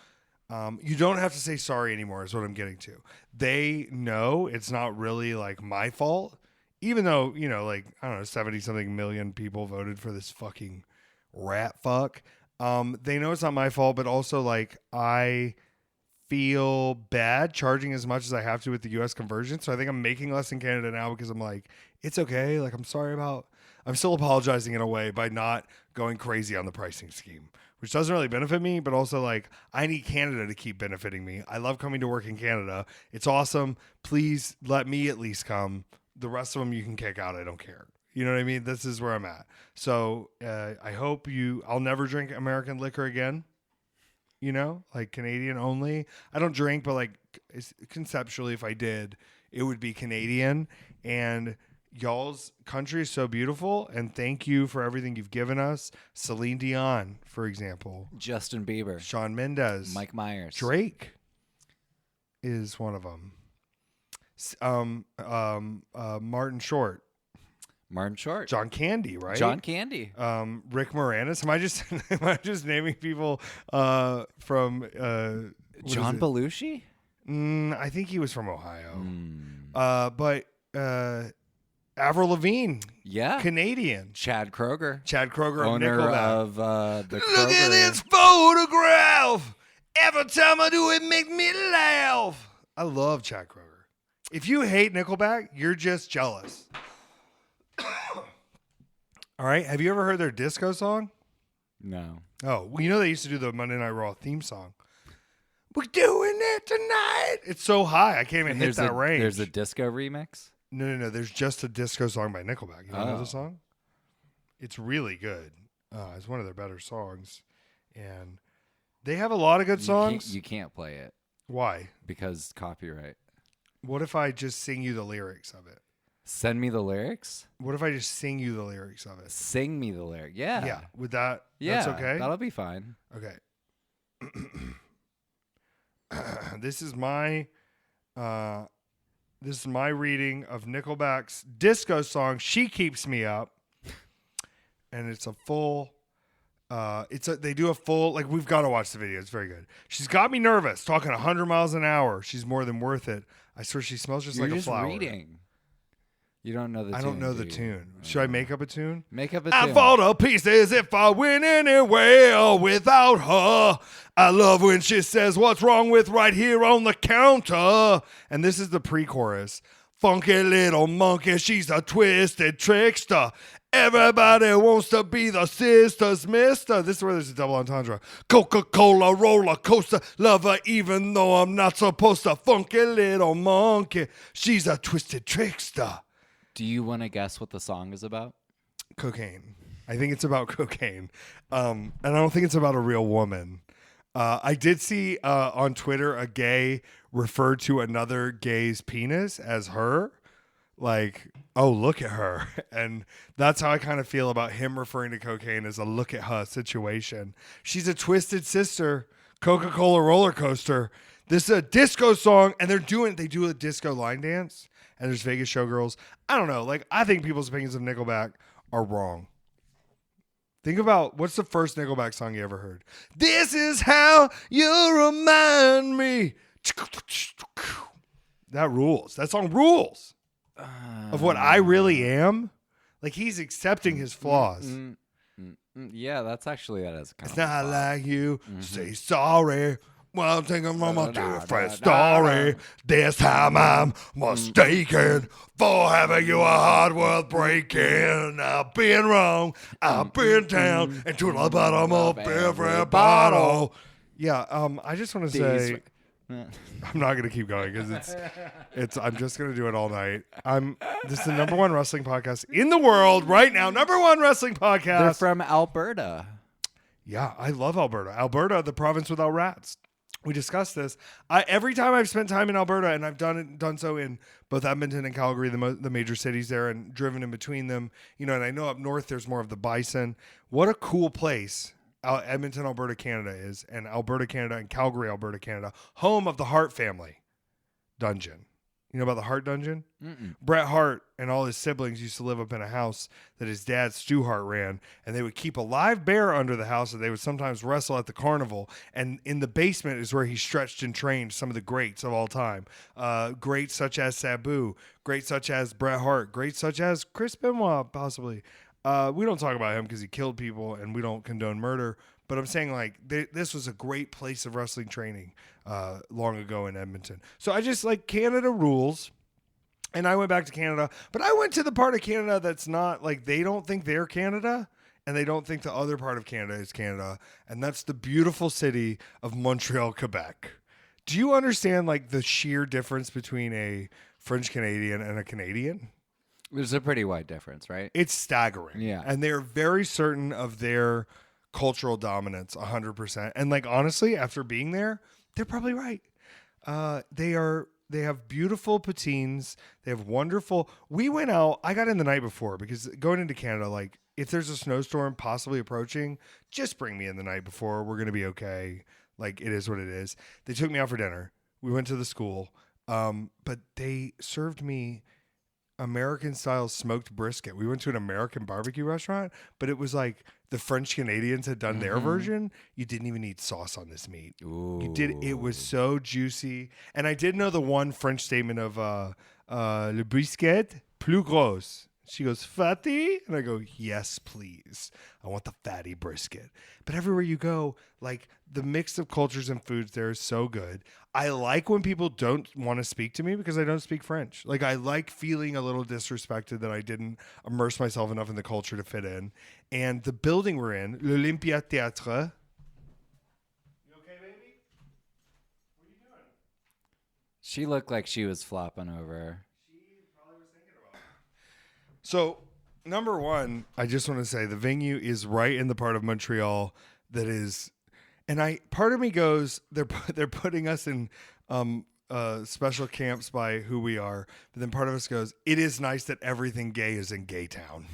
you don't have to say sorry anymore, is what I'm getting to. They know it's not really like my fault, even though, like, I don't know, 70-something million people voted for this fucking rat fuck. They know it's not my fault, but also like I feel bad charging as much as I have to with the US conversion. So I think I'm making less in Canada now because I'm like, it's okay. Like, I'm still apologizing in a way by not going crazy on the pricing scheme, which doesn't really benefit me, but also like I need Canada to keep benefiting me. I love coming to work in Canada. It's awesome. Please let me at least come. The rest of them you can kick out. I don't care. You know what I mean? This is where I'm at. So I hope I'll never drink American liquor again. You know, like Canadian only. I don't drink, but like conceptually, if I did, it would be Canadian. And y'all's country is so beautiful. And thank you for everything you've given us. Celine Dion, for example. Justin Bieber. Shawn Mendes. Mike Myers. Drake is one of them. Martin Short. Martin Short. John Candy, right? John Candy. Rick Moranis. Am I just naming people from John Belushi? I think he was from Ohio. But Avril Lavigne. Yeah. Canadian. Chad Kroeger. Owner of Nickelback. of The Kroger. Look at this photograph. Every time I do it, make me laugh. I love Chad Kroeger. If you hate Nickelback, you're just jealous. All right. Have you ever heard their disco song? No. Oh, well, you know they used to do the Monday Night Raw theme song. We're doing it tonight. It's so high. I can't even hit that range. There's a disco remix? No. There's just a disco song by Nickelback. You don't know the song? It's really good. It's one of their better songs. And they have a lot of good songs. You can't play it. Why? Because copyright. What if I just sing you the lyrics of it? Send me the lyrics? What if I just sing you the lyrics of it? Sing me the lyric. Yeah. Yeah. Would that? Yeah. That's okay? That'll be fine. Okay. This is my reading of Nickelback's disco song "She Keeps Me Up," and it's a full. They do a full, like, we've got to watch the video. It's very good. She's got me nervous, talking 100 miles an hour. She's more than worth it. I swear she smells just You're like just a flower. reading. You don't know the tune. I don't know the tune. Should I make up a tune? Make up a tune. I fall to pieces if I win anywhere without her. I love when she says, what's wrong with right here on the counter? And this is the pre-chorus. Funky little monkey, she's a twisted trickster. Everybody wants to be the sister's mister. This is where there's a double entendre. Coca-Cola roller coaster, love her even though I'm not supposed to. Funky little monkey, she's a twisted trickster. Do you want to guess what the song is about? Cocaine. I think it's about cocaine. And I don't think it's about a real woman. I did see on Twitter a gay refer to another gay's penis as her. Like, oh, look at her. And that's how I kind of feel about him referring to cocaine as a look at her situation. She's a twisted sister, Coca-Cola roller coaster. This is a disco song, and they do a disco line dance, and there's Vegas showgirls. I don't know. Like, I think people's opinions of Nickelback are wrong. Think about, what's the first Nickelback song you ever heard? This is how you remind me. That rules. That song rules. Of what I really am. Like, he's accepting his flaws. Yeah, that is kind It's of not fun. like you say sorry. Well, I'm thinking from a different story. This time I'm mistaken for having you a heart worth breaking. I've been wrong. I've been down and to the bottom of every bottle. Yeah, I just want to say, I'm not gonna keep going because I'm just gonna do it all night. This is the number one wrestling podcast in the world right now. Number one wrestling podcast. They're from Alberta. Yeah, I love Alberta. Alberta, the province without rats. We discussed this. Every time I've spent time in Alberta, and I've done so in both Edmonton and Calgary, the major cities there, and driven in between them. You know, and I know up north there's more of the bison. What a cool place Edmonton, Alberta, Canada is, and Alberta, Canada, and Calgary, Alberta, Canada, home of the Hart family dungeon. You know about the Hart dungeon? Mm-mm. Bret Hart and all his siblings used to live up in a house that his dad, Stu Hart, ran, and they would keep a live bear under the house that they would sometimes wrestle at the carnival. And in the basement is where he stretched and trained some of the greats of all time. Greats such as Sabu, greats such as Bret Hart, greats such as Chris Benoit, possibly. We don't talk about him because he killed people, and we don't condone murder. But I'm saying like this was a great place of wrestling training long ago in Edmonton. So I just like Canada rules. And I went back to Canada, but I went to the part of Canada that's not like they don't think they're Canada and they don't think the other part of Canada is Canada. And that's the beautiful city of Montreal, Quebec. Do you understand like the sheer difference between a French Canadian and a Canadian? There's a pretty wide difference, right? It's staggering. Yeah. And they're very certain of their cultural dominance 100%. And like, honestly, after being there, they're probably right. They have beautiful poutines. They have wonderful. We went out. I got in the night before because going into Canada, like if there's a snowstorm possibly approaching, just bring me in the night before. We're going to be okay. Like it is what it is. They took me out for dinner. We went to the school. But they served me American style smoked brisket. We went to an American barbecue restaurant, but it was like the French Canadians had done their version. You didn't even need sauce on this meat. Ooh. You did. It was so juicy. And I did know the one French statement of le brisket plus gros. She goes, fatty? And I go, yes, please. I want the fatty brisket. But everywhere you go, like the mix of cultures and foods there is so good. I like when people don't want to speak to me because I don't speak French. Like I like feeling a little disrespected that I didn't immerse myself enough in the culture to fit in. And the building we're in, l'Olympia Théâtre. You okay, baby? What are you doing? She looked like she was flopping over. So, number one, I just want to say the venue is right in the part of Montreal that is, and part of me goes, they're putting us in special camps by who we are, but then part of us goes, it is nice that everything gay is in Gay Town.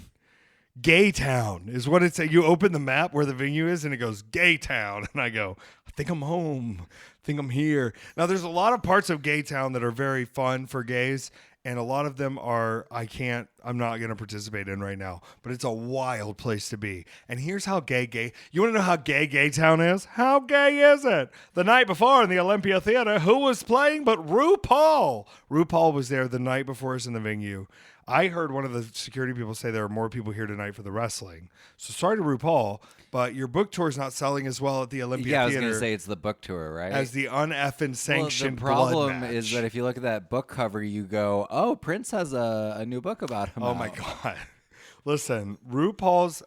Gay Town is what it's. You open the map where the venue is, and it goes Gay Town, and I go, I think I'm home. I think I'm here. Now, there's a lot of parts of Gay Town that are very fun for gays. And a lot of them are, I'm not going to participate in right now. But it's a wild place to be. And here's how gay. You want to know how gay town is? How gay is it? The night before in the Olympia Theater, who was playing but RuPaul? RuPaul was there the night before us in the venue. I heard one of the security people say there are more people here tonight for the wrestling. So sorry to RuPaul, but your book tour is not selling as well at the Olympia Theater. Yeah, I was going to say it's the book tour, right? As the uneffing sanctioned the problem blood match. is that if you look at that book cover, you go, oh, Prince has a new book about him. Oh, my God. Listen, RuPaul's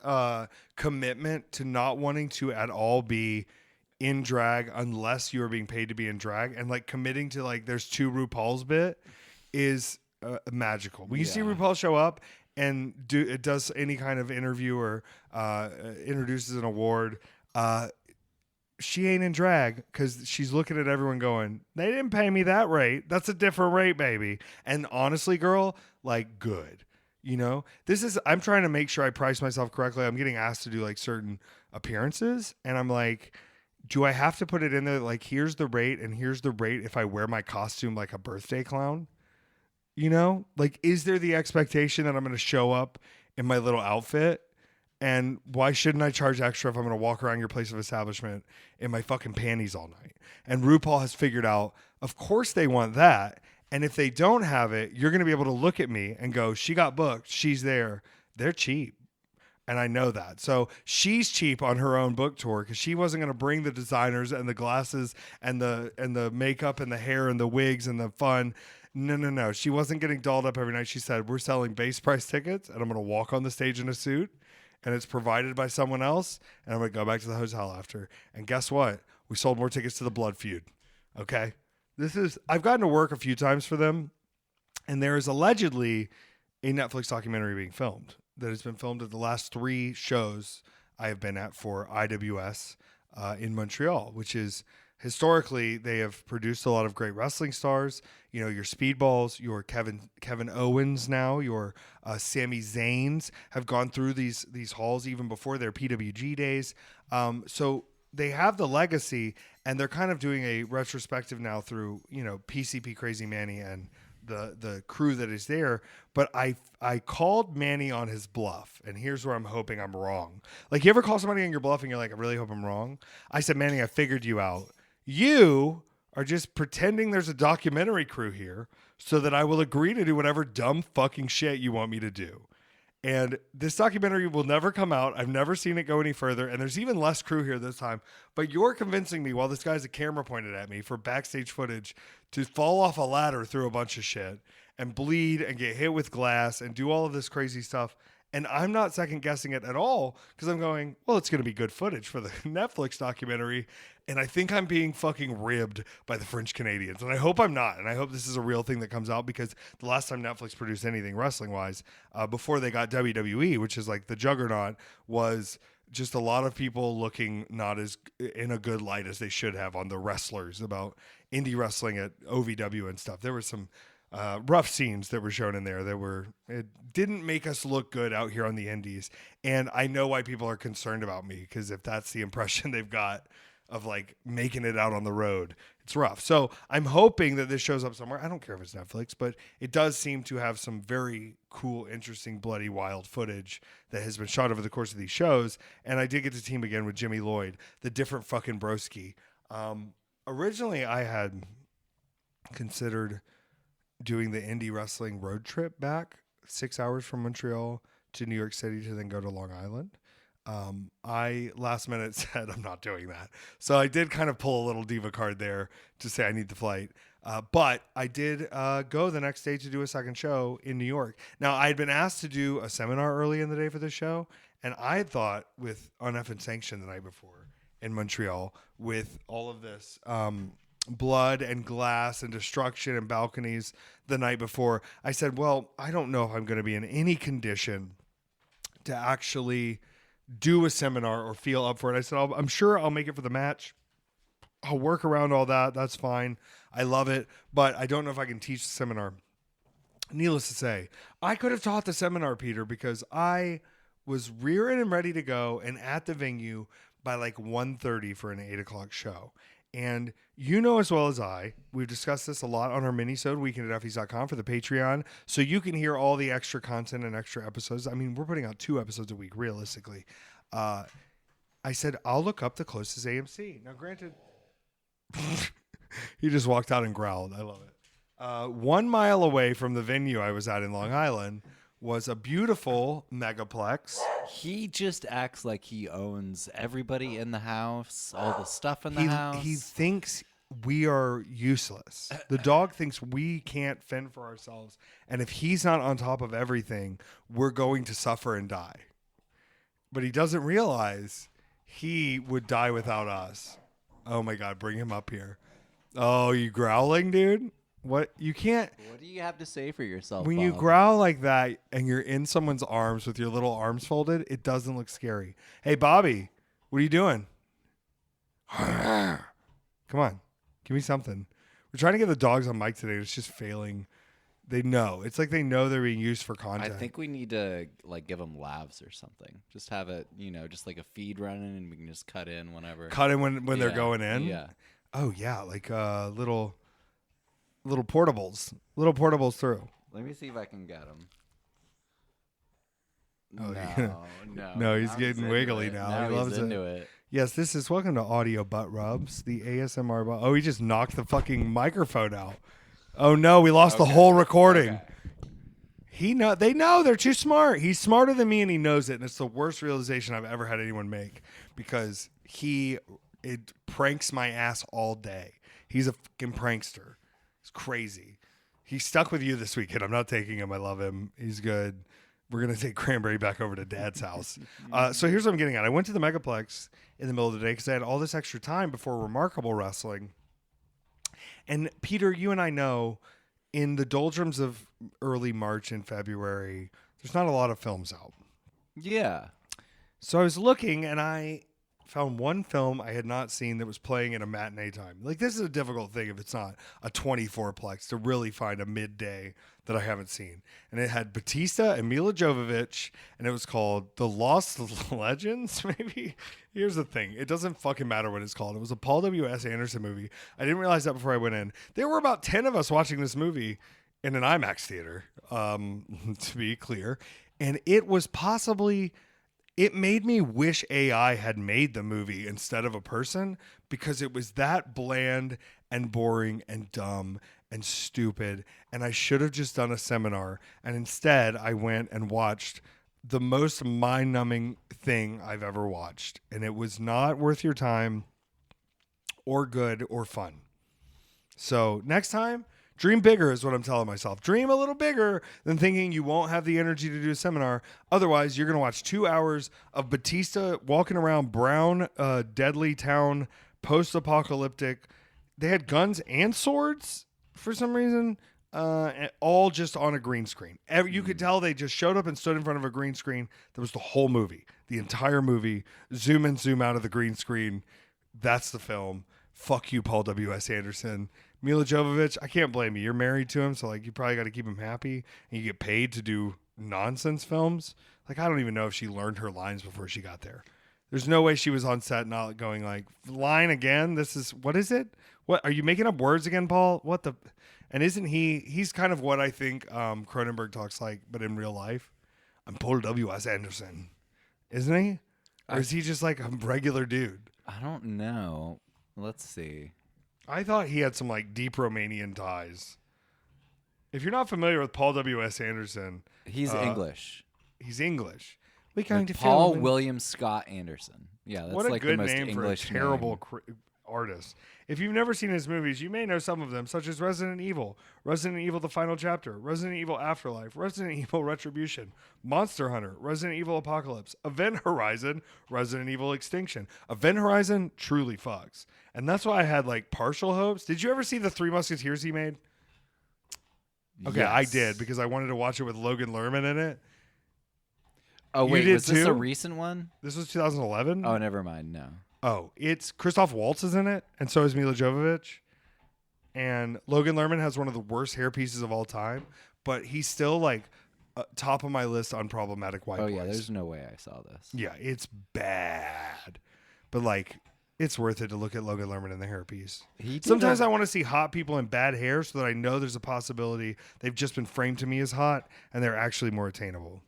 commitment to not wanting to at all be in drag unless you are being paid to be in drag and like committing to like there's two RuPaul's bit is magical. When you see RuPaul show up and does any kind of interview or introduces an award, she ain't in drag because she's looking at everyone going, they didn't pay me that rate. That's a different rate, baby. And honestly, girl, like good. You know, I'm trying to make sure I price myself correctly. I'm getting asked to do like certain appearances and I'm like, do I have to put it in there? Like, here's the rate and here's the rate if I wear my costume like a birthday clown. You know, like, is there the expectation that I'm going to show up in my little outfit? And why shouldn't I charge extra if I'm going to walk around your place of establishment in my fucking panties all night? And RuPaul has figured out, of course they want that. And if they don't have it, you're going to be able to look at me and go, she got booked. She's there. They're cheap. And I know that. So she's cheap on her own book tour because she wasn't going to bring the designers and the glasses and the makeup and the hair and the wigs and the fun. No. She wasn't getting dolled up every night. She said, we're selling base price tickets and I'm going to walk on the stage in a suit and it's provided by someone else. And I'm going to go back to the hotel after. And guess what? We sold more tickets to the Blood Feud. Okay. I've gotten to work a few times for them. And there is allegedly a Netflix documentary being filmed that has been filmed at the last 3 shows I have been at for IWS in Montreal, which is historically, they have produced a lot of great wrestling stars. You know, your Speedballs, your Kevin Owens now, your Sami Zayns have gone through these halls even before their PWG days. So they have the legacy, and they're kind of doing a retrospective now through, you know, PCP Crazy Manny and the crew that is there. But I called Manny on his bluff, and here's where I'm hoping I'm wrong. Like, you ever call somebody on your bluff and you're like, I really hope I'm wrong? I said, Manny, I figured you out. You are just pretending there's a documentary crew here so that I will agree to do whatever dumb fucking shit you want me to do. And this documentary will never come out. I've never seen it go any further. And there's even less crew here this time. But you're convincing me while this guy's a camera pointed at me for backstage footage to fall off a ladder through a bunch of shit and bleed and get hit with glass and do all of this crazy stuff. And I'm not second guessing it at all because I'm going, well, it's going to be good footage for the Netflix documentary. And I think I'm being fucking ribbed by the French Canadians. And I hope I'm not. And I hope this is a real thing that comes out because the last time Netflix produced anything wrestling wise, before they got WWE, which is like the juggernaut, was just a lot of people looking not as in a good light as they should have on the wrestlers about indie wrestling at OVW and stuff. There were some rough scenes that were shown in there it didn't make us look good out here on the indies. And I know why people are concerned about me, because if that's the impression they've got of like making it out on the road, it's rough. So I'm hoping that this shows up somewhere. I don't care if it's Netflix, but it does seem to have some very cool, interesting, bloody, wild footage that has been shot over the course of these shows. And I did get to team again with Jimmy Lloyd, the different fucking broski. Originally I had considered doing the indie wrestling road trip back 6 hours from Montreal to New York City to then go to Long Island. I last minute said I'm not doing that. So I did kind of pull a little diva card there to say I need the flight. But I did go the next day to do a second show in New York. Now, I had been asked to do a seminar early in the day for this show, and I had thought with Uneffin' Sanction the night before in Montreal with all of this blood and glass and destruction and balconies the night before, I said, well, I don't know if I'm going to be in any condition to actually do a seminar or feel up for it. I said, I'm sure I'll make it for the match. I'll work around all that. That's fine. I love it, but I don't know if I can teach the seminar. Needless to say, I could have taught the seminar, Peter, because I was rearing and ready to go and at the venue by like 1:30 for an 8 o'clock show. And you know as well as I, we've discussed this a lot on our mini-sode, weekendateffys.com for the Patreon, so you can hear all the extra content and extra episodes. I mean, we're putting out 2 episodes a week, realistically. I said, I'll look up the closest AMC. Now, granted, he just walked out and growled. I love it. 1 mile away from the venue I was at in Long Island was a beautiful megaplex. He just acts like he owns everybody in the house, all the stuff in the house. He thinks we are useless. The dog thinks we can't fend for ourselves. And if he's not on top of everything, we're going to suffer and die. But he doesn't realize he would die without us. Oh my God, bring him up here. Oh, you growling, dude? What? You can't. What do you have to say for yourself, When Bob? you growl like that and you're in someone's arms with your little arms folded, it doesn't look scary. Hey, Bobby, what are you doing? Come on, give me something. We're trying to get the dogs on mic today. It's just failing. They know. It's like they know they're being used for content. I think we need to like give them laughs or something. Just have it, just like a feed running, and we can just cut in whenever. Cut in when they're going in? Yeah. Oh, yeah, like little portables through. Let me see if I can get them. Oh, No, he's getting wiggly now. He loves he's into it. Yes, this is welcome to Audio Butt Rubs, the ASMR. Oh, he just knocked the fucking microphone out. Oh no, we lost the whole recording. Okay. They know they're too smart. He's smarter than me and he knows it. And it's the worst realization I've ever had anyone make because it pranks my ass all day. He's a fucking prankster. It's crazy. He's stuck with you this weekend. I'm not taking him. I love him. He's good. We're going to take Cranberry back over to Dad's house. So here's what I'm getting at. I went to the Megaplex in the middle of the day because I had all this extra time before Remarkable Wrestling. And Peter, you and I know in the doldrums of early March and February, there's not a lot of films out. Yeah. So I was looking and I found one film I had not seen that was playing at a matinee time. Like, this is a difficult thing if it's not a 24-plex to really find a midday that I haven't seen. And it had Batista and Mila Jovovich, and it was called The Lost Legends, maybe? Here's the thing. It doesn't fucking matter what it's called. It was a Paul W.S. Anderson movie. I didn't realize that before I went in. There were about 10 of us watching this movie in an IMAX theater, to be clear. And it was possibly... It made me wish AI had made the movie instead of a person because it was that bland and boring and dumb and stupid. And I should have just done a seminar. And instead, I went and watched the most mind-numbing thing I've ever watched, and it was not worth your time or good or fun. So next time, dream bigger is what I'm telling myself. Dream a little bigger than thinking you won't have the energy to do a seminar. Otherwise, you're going to watch 2 hours of Batista walking around brown, deadly town, post-apocalyptic. They had guns and swords for some reason, all just on a green screen. You could tell they just showed up and stood in front of a green screen. That was the whole movie, the entire movie. Zoom in, zoom out of the green screen. That's the film. Fuck you, Paul W.S. Anderson. Mila Jovovich, I can't blame you. You're married to him, so like you probably got to keep him happy, and you get paid to do nonsense films. Like I don't even know if she learned her lines before she got there. There's no way she was on set not going like, line again? What is it? What, are you making up words again, Paul? What the? And isn't he's kind of what I think Cronenberg talks like, but in real life. I'm Paul W.S. Anderson. Isn't he? Or is he just like a regular dude? I don't know. Let's see. I thought he had some like deep Romanian ties. If you're not familiar with Paul W.S. Anderson, he's English. He's English. We're going to Paul film William Scott Anderson. Yeah, that's what a like good the most name English for a terrible artist. If you've never seen his movies, you may know some of them, such as Resident Evil, Resident Evil: The Final Chapter, Resident Evil Afterlife, Resident Evil Retribution, Monster Hunter, Resident Evil Apocalypse, Event Horizon, Resident Evil Extinction. Event Horizon truly fucks. And that's why I had like partial hopes. Did you ever see the Three Musketeers he made? Okay, yes. I did because I wanted to watch it with Logan Lerman in it. Oh, wait, was this a recent one? This was 2011. Oh, never mind. No. Oh, it's Christoph Waltz is in it, and so is Mila Jovovich. And Logan Lerman has one of the worst hair pieces of all time, but he's still like top of my list on problematic white boys. Oh yeah, there's no way I saw this. Yeah, it's bad, but like it's worth it to look at Logan Lerman in the hairpiece. Sometimes I want to see hot people in bad hair so that I know there's a possibility they've just been framed to me as hot and they're actually more attainable.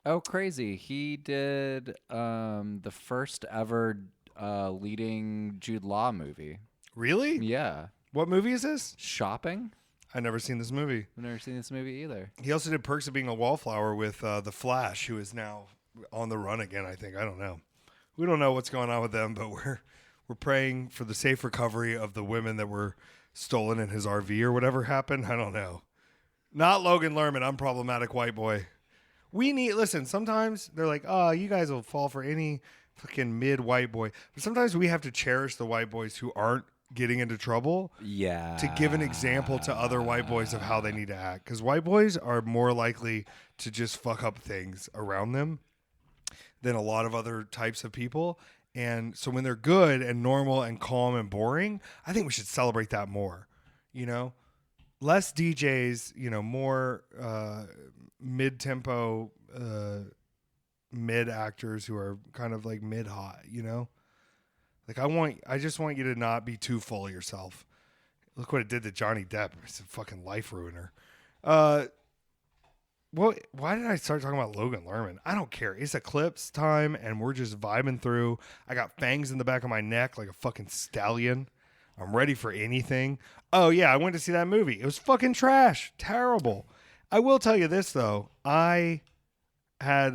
Oh, crazy. He did the first ever leading Jude Law movie. Really? Yeah. What movie is this? Shopping? I've never seen this movie. I've never seen this movie either. He also did Perks of Being a Wallflower with The Flash, who is now on the run again, I think. I don't know. We don't know what's going on with them, but we're praying for the safe recovery of the women that were stolen in his RV or whatever happened. I don't know. Not Logan Lerman. I'm problematic white boy. Listen, sometimes they're like, oh, you guys will fall for any fucking mid-white boy. But sometimes we have to cherish the white boys who aren't getting into trouble. Yeah. To give an example to other white boys of how they need to act. Because white boys are more likely to just fuck up things around them than a lot of other types of people. And so when they're good and normal and calm and boring, I think we should celebrate that more, you know? Less DJs, you know, more mid-tempo, mid actors who are kind of like mid-hot, you know? Like I just want you to not be too full of yourself. Look what it did to Johnny Depp. It's a fucking life ruiner. Why did I start talking about Logan Lerman? I don't care. It's Eclipse time and we're just vibing through. I got fangs in the back of my neck like a fucking stallion. I'm ready for anything. Oh, yeah, I went to see that movie. It was fucking trash. Terrible. I will tell you this, though. I had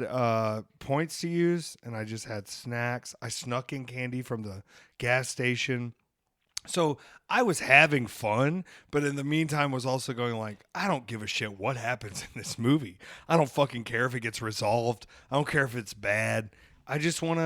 points to use, and I just had snacks. I snuck in candy from the gas station. So I was having fun, but in the meantime was also going like, I don't give a shit what happens in this movie. I don't fucking care if it gets resolved. I don't care if it's bad. I just want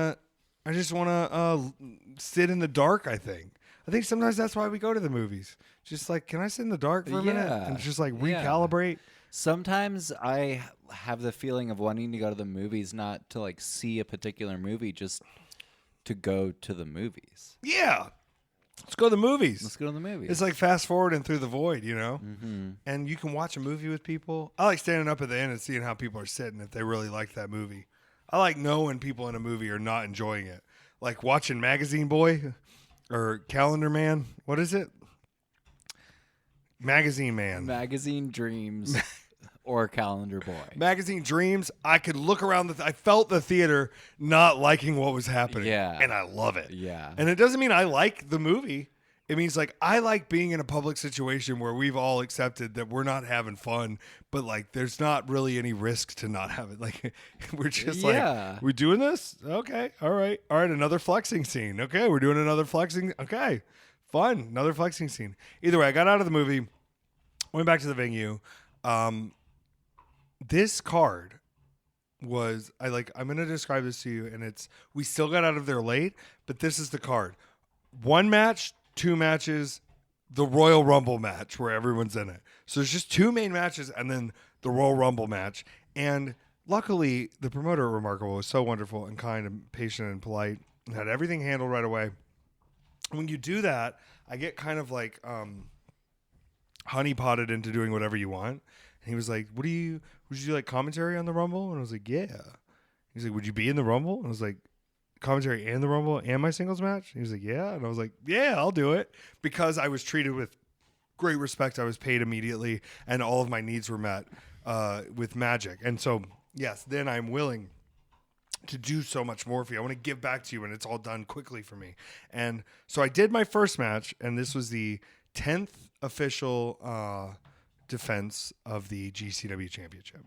to sit in the dark, I think. I think sometimes that's why we go to the movies. Just like, can I sit in the dark for a minute and just like recalibrate? Sometimes I have the feeling of wanting to go to the movies, not to like see a particular movie, just to go to the movies. Yeah. Let's go to the movies. Let's go to the movies. It's like fast forwarding through the void, you know? Mm-hmm. And you can watch a movie with people. I like standing up at the end and seeing how people are sitting if they really like that movie. I like knowing people in a movie are not enjoying it. Like watching Magazine Boy or Calendar Man. What is it? Magazine Man. Magazine Dreams or Calendar Boy. Magazine Dreams. I could look around. I felt the theater not liking what was happening. Yeah. And I love it. Yeah. And it doesn't mean I like the movie. It means like I like being in a public situation where we've all accepted that we're not having fun, but like there's not really any risk to not have it. Like we're just like, we're doing this? Okay. All right. All right. Another flexing scene. Okay. We're doing another flexing. Okay. Fun. Another flexing scene. Either way, I got out of the movie, went back to the venue. This card was I'm going to describe this to you, and we still got out of there late, but this is the card. 1 match, 2 matches, the Royal Rumble match where everyone's in it. So there's just 2 main matches and then the Royal Rumble match. And luckily, the promoter at Remarkable was so wonderful and kind and patient and polite and had everything handled right away. When you do that, I get kind of like honey potted into doing whatever you want. And he was like, would you do like commentary on the Rumble? And I was like, yeah. He's like, would you be in the Rumble? And I was like, commentary and the Rumble and my singles match? He was like, yeah. And I was like, yeah, I'll do it. Because I was treated with great respect. I was paid immediately and all of my needs were met with magic. And so, yes, then I'm willing to do so much more for you. I want to give back to you and it's all done quickly for me. And so I did my first match, and this was the 10th official defense of the GCW championship,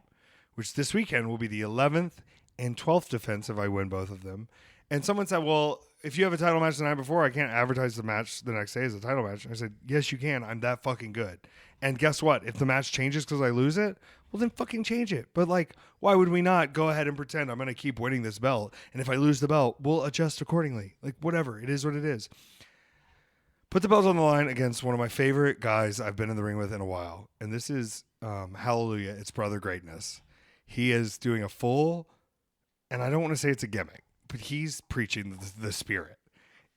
which this weekend will be the 11th and 12th defense if I win both of them. And someone said, well, if you have a title match the night before, I can't advertise the match the next day as a title match. And I said, yes, you can. I'm that fucking good. And guess what? If the match changes because I lose it, well, then fucking change it. But like, why would we not go ahead and pretend I'm going to keep winning this belt? And if I lose the belt, we'll adjust accordingly. Like, whatever. It is what it is. Put the belt on the line against one of my favorite guys I've been in the ring with in a while. And this is, hallelujah, it's Brother Greatness. He is doing a full, and I don't want to say it's a gimmick, but he's preaching the spirit.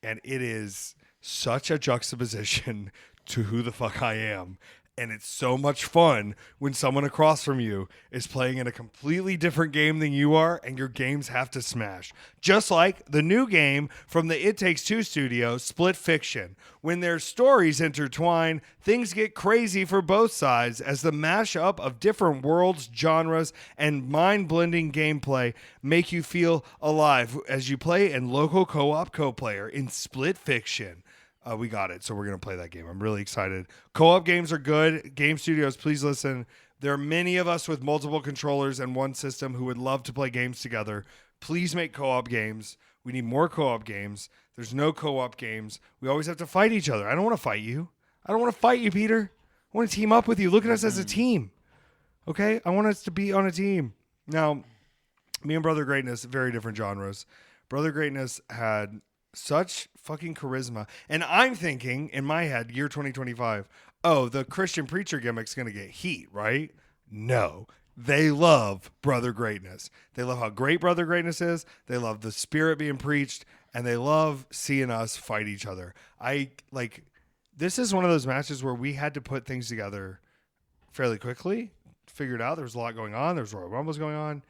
And it is such a juxtaposition to who the fuck I am. And it's so much fun when someone across from you is playing in a completely different game than you are, and your games have to smash. Just like the new game from the It Takes Two studio, Split Fiction. When their stories intertwine, things get crazy for both sides as the mashup of different worlds, genres, and mind-blending gameplay make you feel alive as you play in local co-op co-player in Split Fiction. We got it, so we're going to play that game. I'm really excited. Co-op games are good. Game studios, please listen. There are many of us with multiple controllers and one system who would love to play games together. Please make co-op games. We need more co-op games. There's no co-op games. We always have to fight each other. I don't want to fight you. I don't want to fight you, Peter. I want to team up with you. Look at us as a team. Okay? I want us to be on a team. Now, me and Brother Greatness, very different genres. Brother Greatness had such fucking charisma. And I'm thinking in my head, year 2025, oh, the Christian preacher gimmick's going to get heat, right? No. They love Brother Greatness. They love how great Brother Greatness is. They love the spirit being preached, and they love seeing us fight each other. This is one of those matches where we had to put things together fairly quickly, figured out there was a lot going on. There was Royal Rumbles going on.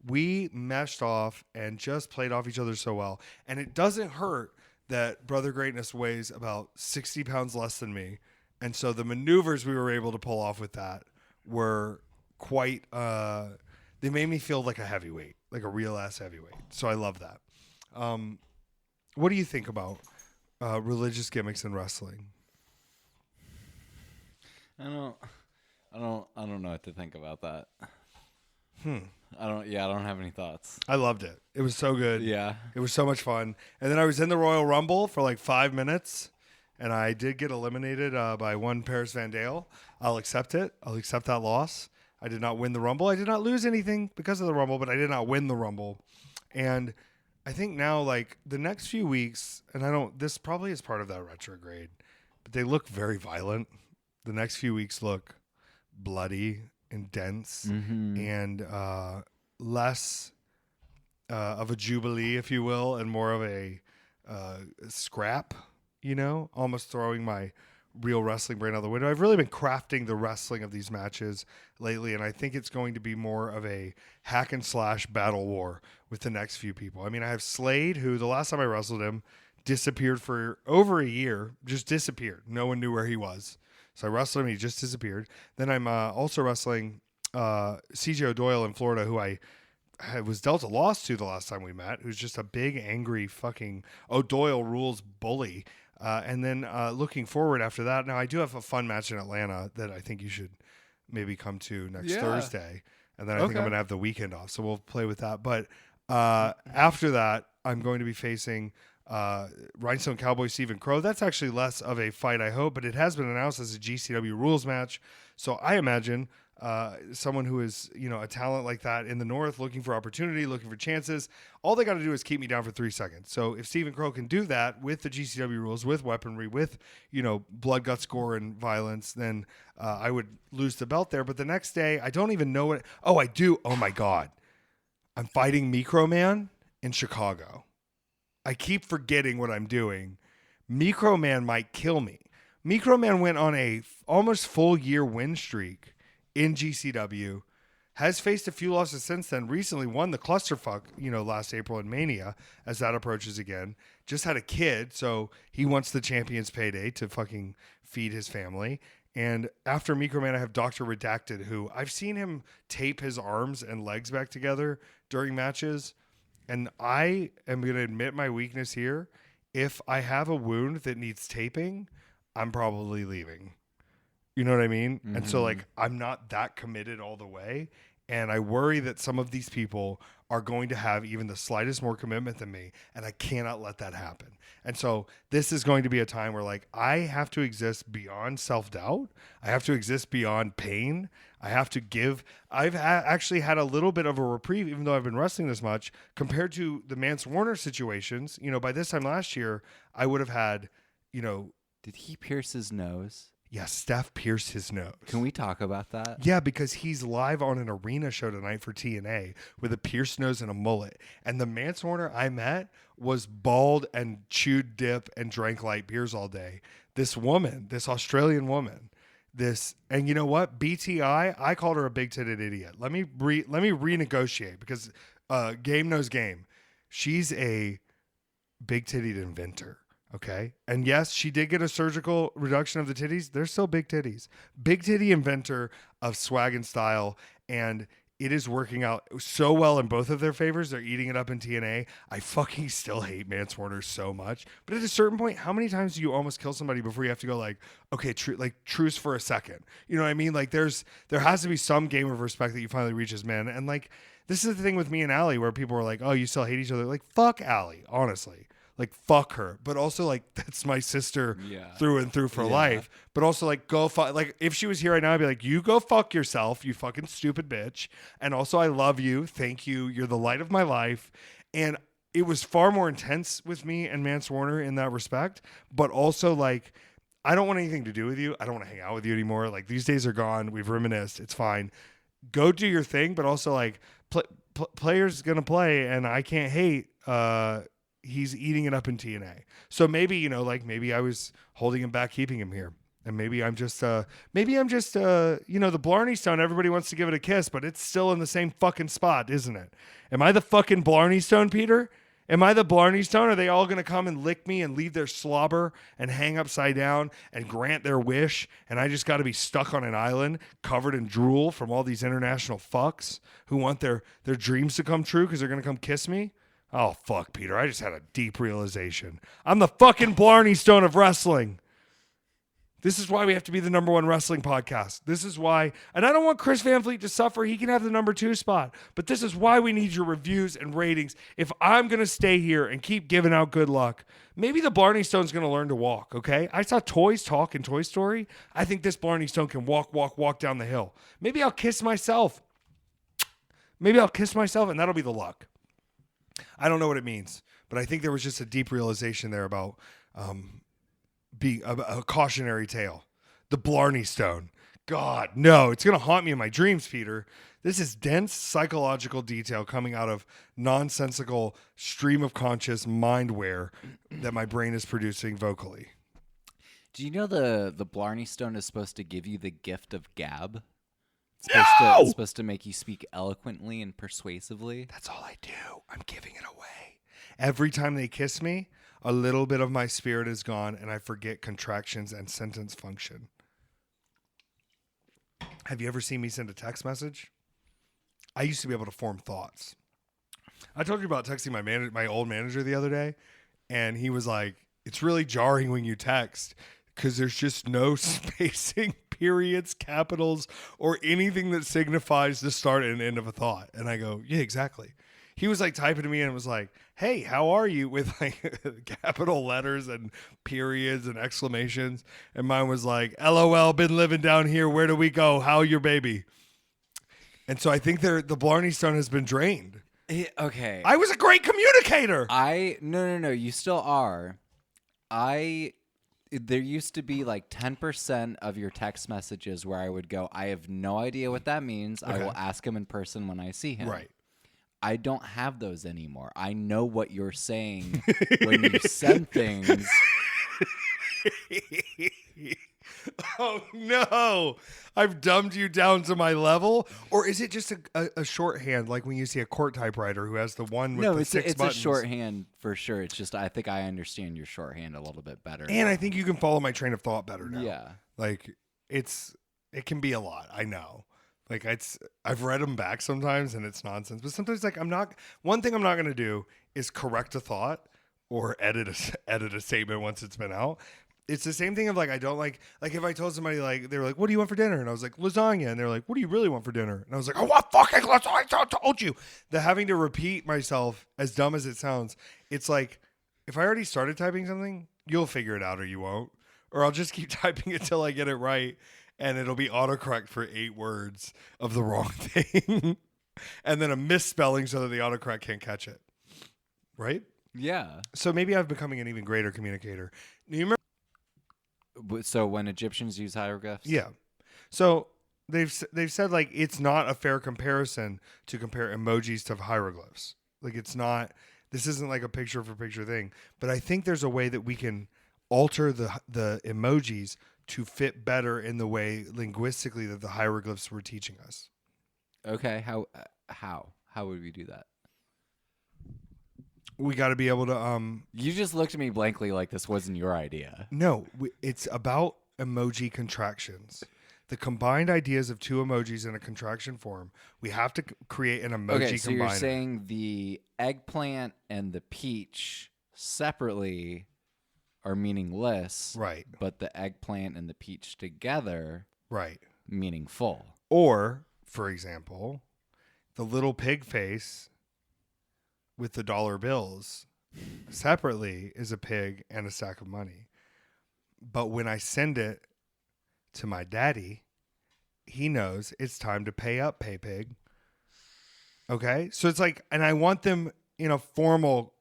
We meshed off and just played off each other so well. And it doesn't hurt that Brother Greatness weighs about 60 pounds less than me. And so the maneuvers we were able to pull off with that were quite, they made me feel like a heavyweight, like a real ass heavyweight. So I love that. What do you think about religious gimmicks in wrestling? I don't know what to think about that. I don't have any thoughts. I loved it. It was so good. Yeah. It was so much fun. And then I was in the Royal Rumble for like 5 minutes, and I did get eliminated by one Paris Van Dale. I'll accept it. I'll accept that loss. I did not win the Rumble. I did not lose anything because of the Rumble, but I did not win the Rumble. And I think now, like, the next few weeks, and this probably is part of that retrograde, but they look very violent. The next few weeks look bloody and dense and less of a jubilee, if you will, and more of a scrap, almost throwing my real wrestling brain out the window. I've really been crafting the wrestling of these matches lately, and I think it's going to be more of a hack and slash battle war with the next few people. I mean, I have Slade, who the last time I wrestled him disappeared for over a year, just disappeared. No one knew where he was. So I wrestled him, he just disappeared. Then I'm also wrestling CJ O'Doyle in Florida, who I was dealt a loss to the last time we met, who's just a big, angry fucking O'Doyle rules bully. And then looking forward after that, now I do have a fun match in Atlanta that I think you should maybe come to next Thursday. And then I think I'm going to have the weekend off. So we'll play with that. But after that, I'm going to be facing Rhinestone Cowboy Stephen Crow. That's actually less of a fight, I hope, but it has been announced as a GCW rules match. So I imagine someone who is, a talent like that in the North, looking for opportunity, looking for chances, all they got to do is keep me down for 3 seconds. So if Stephen Crow can do that with the GCW rules, with weaponry, with, blood, guts, gore, and violence, then I would lose the belt there. But the next day, I don't even know what. Oh, I do. Oh, my God. I'm fighting Microman in Chicago. I keep forgetting what I'm doing. Microman might kill me. Microman went on a almost full year win streak in GCW, has faced a few losses since then, recently won the clusterfuck, last April in Mania as that approaches again, just had a kid. So he wants the champion's payday to fucking feed his family. And after Microman, I have Dr. Redacted, who I've seen him tape his arms and legs back together during matches. And I am going to admit my weakness here. If I have a wound that needs taping, I'm probably leaving. You know what I mean? Mm-hmm. And so, I'm not that committed all the way. And I worry that some of these people are going to have even the slightest more commitment than me. And I cannot let that happen. And so this is going to be a time where, I have to exist beyond self-doubt. I have to exist beyond pain. I have to give. I've actually had a little bit of a reprieve, even though I've been wrestling this much, compared to the Mance Warner situations. By this time last year, I would have had, Did he pierce his nose? Yeah, Steph pierced his nose. Can we talk about that? Yeah, because he's live on an arena show tonight for TNA with a pierced nose and a mullet. And the Mance Warner I met was bald and chewed dip and drank light beers all day. This woman, this Australian woman, and you know what? BTI, I called her a big-titted idiot. Let me renegotiate because game knows game. She's a big-titted inventor. Okay. And yes, she did get a surgical reduction of the titties. They're still big titties. Big titty inventor of swag and style. And it is working out so well in both of their favors. They're eating it up in TNA. I fucking still hate Mance Warner so much. But at a certain point, how many times do you almost kill somebody before you have to go okay, truce for a second? You know what I mean? There has to be some game of respect that you finally reach as men. And this is the thing with me and Allie where people are like, oh, you still hate each other. Fuck Allie, honestly. Fuck her, but also that's my sister through and through for life. But also go fuck. If she was here right now, I'd be like, you go fuck yourself, you fucking stupid bitch. And also, I love you. Thank you. You're the light of my life. And it was far more intense with me and Mance Warner in that respect. But also, I don't want anything to do with you. I don't want to hang out with you anymore. These days are gone. We've reminisced. It's fine. Go do your thing. But also, players gonna play, and I can't hate. He's eating it up in TNA. So maybe, maybe I was holding him back, keeping him here. And maybe I'm just, the Blarney Stone, everybody wants to give it a kiss, but it's still in the same fucking spot, isn't it? Am I the fucking Blarney Stone, Peter? Am I the Blarney Stone? Are they all going to come and lick me and leave their slobber and hang upside down and grant their wish? And I just got to be stuck on an island covered in drool from all these international fucks who want their dreams to come true because they're going to come kiss me? Oh, fuck, Peter. I just had a deep realization. I'm the fucking Blarney Stone of wrestling. This is why we have to be the number one wrestling podcast. This is why, and I don't want Chris Van Vliet to suffer. He can have the number 2 spot. But this is why we need your reviews and ratings. If I'm going to stay here and keep giving out good luck, maybe the Blarney Stone's going to learn to walk, okay? I saw toys talk in Toy Story. I think this Blarney Stone can walk down the hill. Maybe I'll kiss myself. And that'll be the luck. I don't know what it means, but I think there was just a deep realization there about being a cautionary tale. The Blarney Stone. God, no, it's going to haunt me in my dreams, Peter. This is dense psychological detail coming out of nonsensical stream of conscious mindware that my brain is producing vocally. Do you know the Blarney Stone is supposed to give you the gift of gab? It's supposed to make you speak eloquently and persuasively. That's all I do. I'm giving it away. Every time they kiss me, a little bit of my spirit is gone, and I forget contractions and sentence function. Have you ever seen me send a text message? I used to be able to form thoughts. I told you about texting my old manager the other day, and he was like, it's really jarring when you text because there's just no spacing, periods, capitals, or anything that signifies the start and end of a thought. And I go, yeah, exactly. He was like typing to me and was like, hey, how are you? With like capital letters and periods and exclamations. And mine was like, LOL, been living down here. Where do we go? How your baby? And so I think the Blarney Stone has been drained. Okay. I was a great communicator. No. You still are. There used to be like 10% of your text messages where I would go, I have no idea what that means. I will ask him in person when I see him. Right. I don't have those anymore. I know what you're saying when you send things. Oh, no. I've dumbed you down to my level? Or is it just a shorthand, like when you see a court typewriter who has the one with the six buttons? It's a shorthand for sure. It's just I think I understand your shorthand a little bit better. And I think you can follow my train of thought better now. Yeah. Like, it can be a lot. I know. Like, I've read them back sometimes, and it's nonsense. But sometimes, like, one thing I'm not going to do is correct a thought or edit a statement once it's been out. It's the same thing of, like, I don't like if I told somebody, like, they were like, what do you want for dinner? And I was like, lasagna. And they're like, what do you really want for dinner? And I was like, I want fucking lasagna. I told you. The having to repeat myself, as dumb as it sounds, it's like, if I already started typing something, you'll figure it out or you won't. Or I'll just keep typing it till I get it right. And it'll be autocorrect for 8 words of the wrong thing. And then a misspelling so that the autocorrect can't catch it. Right? Yeah. So maybe I'm becoming an even greater communicator. Do you remember? So when Egyptians use hieroglyphs? Yeah. So they've said, like, it's not a fair comparison to compare emojis to hieroglyphs. Like, it's not, this isn't like a picture for picture thing. But I think there's a way that we can alter the emojis to fit better in the way linguistically that the hieroglyphs were teaching us. Okay, how would we do that? We got to be able to You just looked at me blankly like this wasn't your idea. No, it's about emoji contractions. The combined ideas of 2 emojis in a contraction form. We have to create an emoji Okay, so combiner. you're saying the eggplant and the peach separately are meaningless, Right. but the eggplant and the peach together, Right. meaningful. Or, for example, the little pig face with the dollar bills separately is a pig and a sack of money. But when I send it to my daddy, he knows it's time to pay up, pay pig. Okay? So it's like, and I want them in a formal,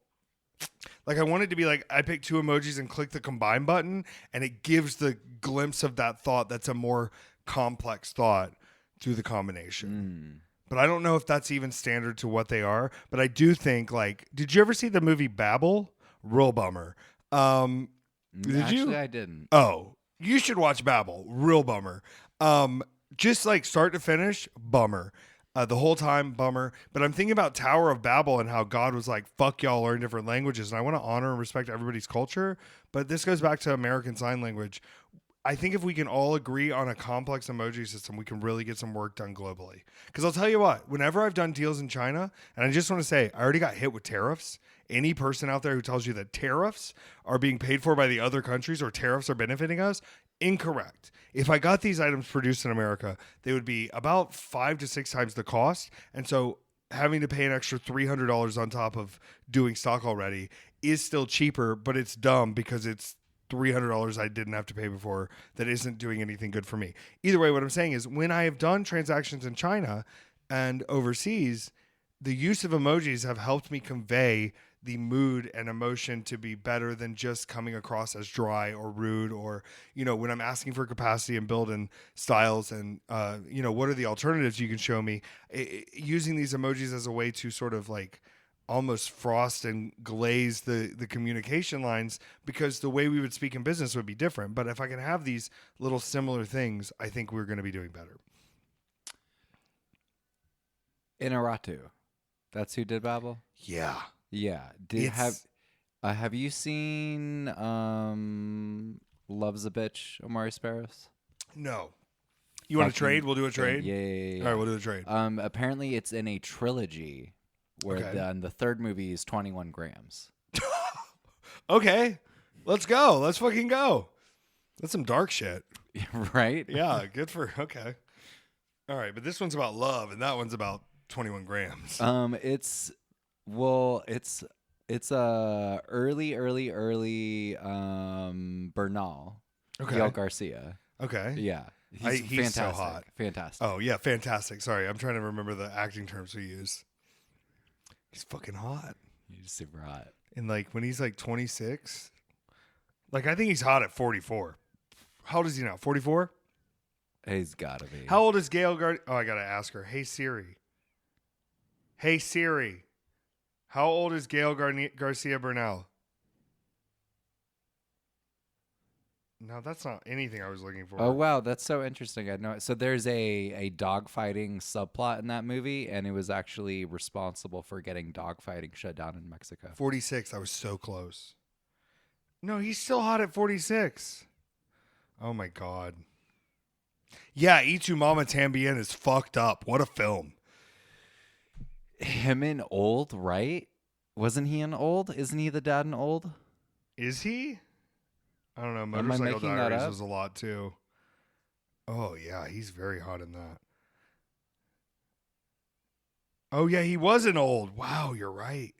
like, I want it to be like I pick 2 emojis and click the combine button, and it gives the glimpse of that thought that's a more complex thought through the combination. But I don't know if that's even standard to what they are. But I do think, like, did you ever see the movie Babel? Real bummer. Did you? I didn't. Oh, you should watch Babel. Real bummer. Just like start to finish, bummer. The whole time, bummer. But I'm thinking about Tower of Babel and how God was like, fuck y'all, learn different languages. And I want to honor and respect everybody's culture. But this goes back to American Sign Language. I think if we can all agree on a complex emoji system, we can really get some work done globally. Because I'll tell you what, whenever I've done deals in China, and I just want to say, I already got hit with tariffs. Any person out there who tells you that tariffs are being paid for by the other countries or tariffs are benefiting us, incorrect. If I got these items produced in America, they would be about 5 to 6 times the cost. And so having to pay an extra $300 on top of doing stock already is still cheaper, but it's dumb because it's $300 I didn't have to pay before that isn't doing anything good for me. Either way, what I'm saying is when I have done transactions in China and overseas, the use of emojis have helped me convey the mood and emotion to be better than just coming across as dry or rude, or, you know, when I'm asking for capacity and building styles and, you know, what are the alternatives you can show me, using these emojis as a way to sort of like almost frost and glaze the communication lines, because the way we would speak in business would be different. But if I can have these little similar things, I think we're going to be doing better. Inaratu. That's who did Babel? Yeah. Yeah. Have you seen Love's a Bitch, Omari Sparrows? No. You want to trade? We'll do a trade? Yeah. All right, we'll do a trade. Apparently it's in a trilogy where the third movie is 21 grams. Okay. Let's go. Let's fucking go. That's some dark shit. Right? Yeah, good for okay. All right, but this one's about love, and that one's about 21 grams. It's early Bernal. Okay. Gael Garcia. Okay. Yeah. He's fantastic. so hot. Fantastic. Oh yeah, fantastic. Sorry, I'm trying to remember the acting terms we use. He's fucking hot. He's super hot. And like when he's like 26, like I think he's hot at 44. How old is he now? 44? He's gotta be. How old is Gail Garcia? Oh, I gotta ask her. Hey Siri. Hey Siri. How old is Gail Garcia Bernal? No, that's not anything I was looking for. Oh wow, that's so interesting. I know. So there's a dogfighting subplot in that movie, and it was actually responsible for getting dogfighting shut down in Mexico. 46. I was so close. No, he's still hot at 46. Oh my god. Yeah, Y Tu Mama Tambien is fucked up. What a film. Him in Old, right? Wasn't he in Old? Isn't he the dad in Old? Is he? I don't know. Am I Motorcycle making that Diaries up? was a lot too. Oh yeah, he's very hot in that. Oh yeah, he wasn't old. Wow, you're right.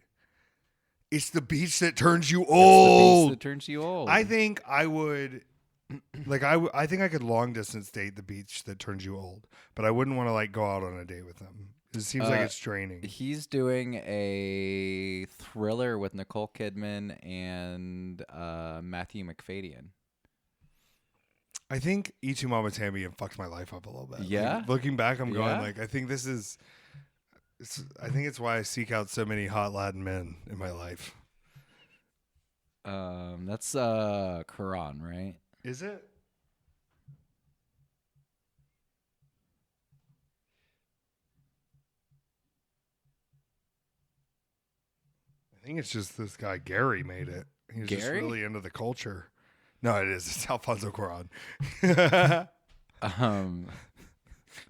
It's the beach that turns you It's the old. beast that turns you old. I think I would, like I think I could long distance date the beach that turns you old, but I wouldn't want to like go out on a date with them. It seems like it's draining. He's doing a thriller with Nicole Kidman and Matthew McFadyen. I think Y Tu Mama Tambien fucked my life up a little bit. Yeah? Like, looking back, I'm going Yeah? like I think this is. I think it's why I seek out so many hot Latin men in my life. That's Quran, right? Is it? I think it's just this guy Gary made it. He's just Gary? really into the culture. No, it is. It's Alfonso Cuarón.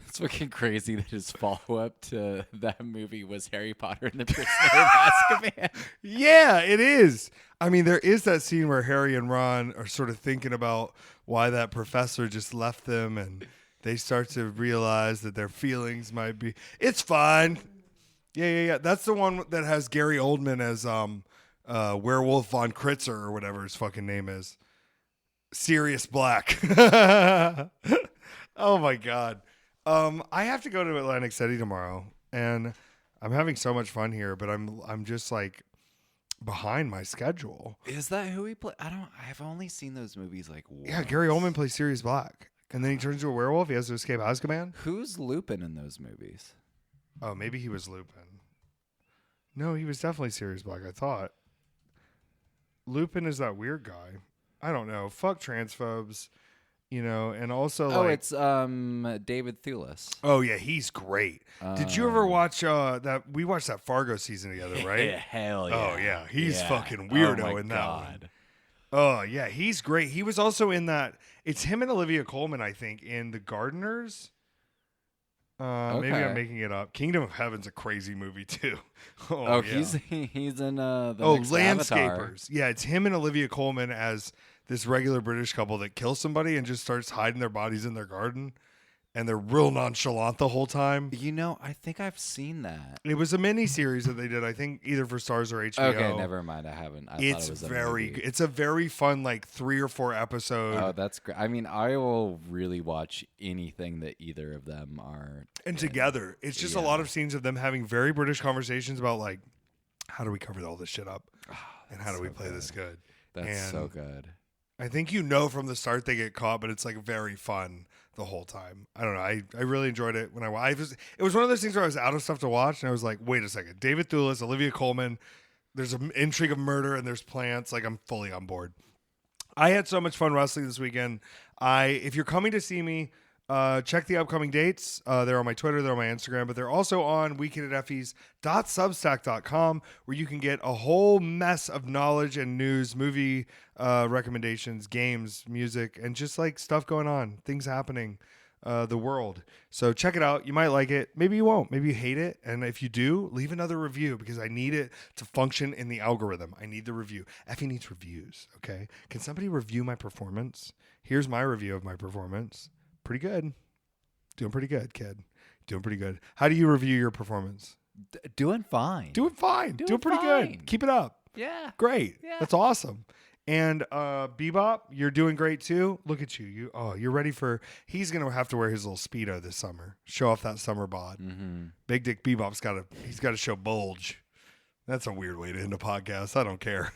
It's fucking crazy that his follow-up to that movie was Harry Potter and the Prisoner of Azkaban. Yeah, it is. I mean, there is that scene where Harry and Ron are sort of thinking about why that professor just left them, and they start to realize that their feelings might be. It's fine. Yeah. That's the one that has Gary Oldman as Werewolf von Kritzer or whatever his fucking name is. Sirius Black. Oh my god. I have to go to Atlantic City tomorrow, and I'm having so much fun here, but I'm just like behind my schedule. Is that who he played? I've only seen those movies like once. Yeah, Gary Oldman plays Sirius Black, and then he turns into a werewolf. He has to escape Azkaban. Who's Lupin in those movies? Oh, maybe he was Lupin. No, he was definitely Sirius Black, I thought. Lupin is that weird guy. I don't know. Fuck transphobes, and also It's David Thewlis. Oh yeah, he's great. Did you ever watch that? We watched that Fargo season together, right? Hell yeah. Oh yeah, he's Yeah. fucking weirdo Oh, my in that God. one. Oh yeah, he's great. He was also in that. It's him and Olivia Colman, I think, in The Gardeners. Maybe I'm Okay. making it up. Kingdom of Heaven's a crazy movie too. Oh, yeah. he's in the next Landscapers. Avatar. Yeah, it's him and Olivia Colman as this regular British couple that kills somebody and just starts hiding their bodies in their garden, and they're real nonchalant the whole time. I think I've seen that. It was a mini series that they did, I think, either for Stars or HBO. Okay, never mind. I haven't. I thought It's it was a very movie. good. It's a very fun, like 3 or 4 episode. Oh, that's great. I mean, I will really watch anything that either of them are. And in. together, it's just a Yeah. lot of scenes of them having very British conversations about like, how do we cover all this shit up, and how do we play this good? That's so And good. I think from the start they get caught, but it's like very fun the whole time. I don't know. I really enjoyed it when it was one of those things where I was out of stuff to watch, and I was like, wait a second, David Thewlis, Olivia Colman, there's an intrigue of murder, and there's plants. Like I'm fully on board. I had so much fun wrestling this weekend. If you're coming to see me, check the upcoming dates. They're on my Twitter, they're on my Instagram, but they're also on weekendateffys.substack.com, where you can get a whole mess of knowledge and news, movie recommendations, games, music, and just like stuff going on, things happening. the world. So check it out. You might like it. Maybe you won't. Maybe you hate it. And if you do, leave another review because I need it to function in the algorithm. I need the review. Effy needs reviews. Okay. Can somebody review my performance? Here's my review of my performance. Pretty good. Doing pretty good, kid. Doing pretty good. How do you review your performance? Doing fine. Doing fine. Doing pretty fine. good. Keep it up. Yeah. Great. Yeah. That's awesome. And Bebop, you're doing great too. Look at you. You're ready for. He's gonna have to wear his little Speedo this summer. Show off that summer bod. Mm-hmm. Big Dick Bebop's got to show bulge. That's a weird way to end a podcast. I don't care.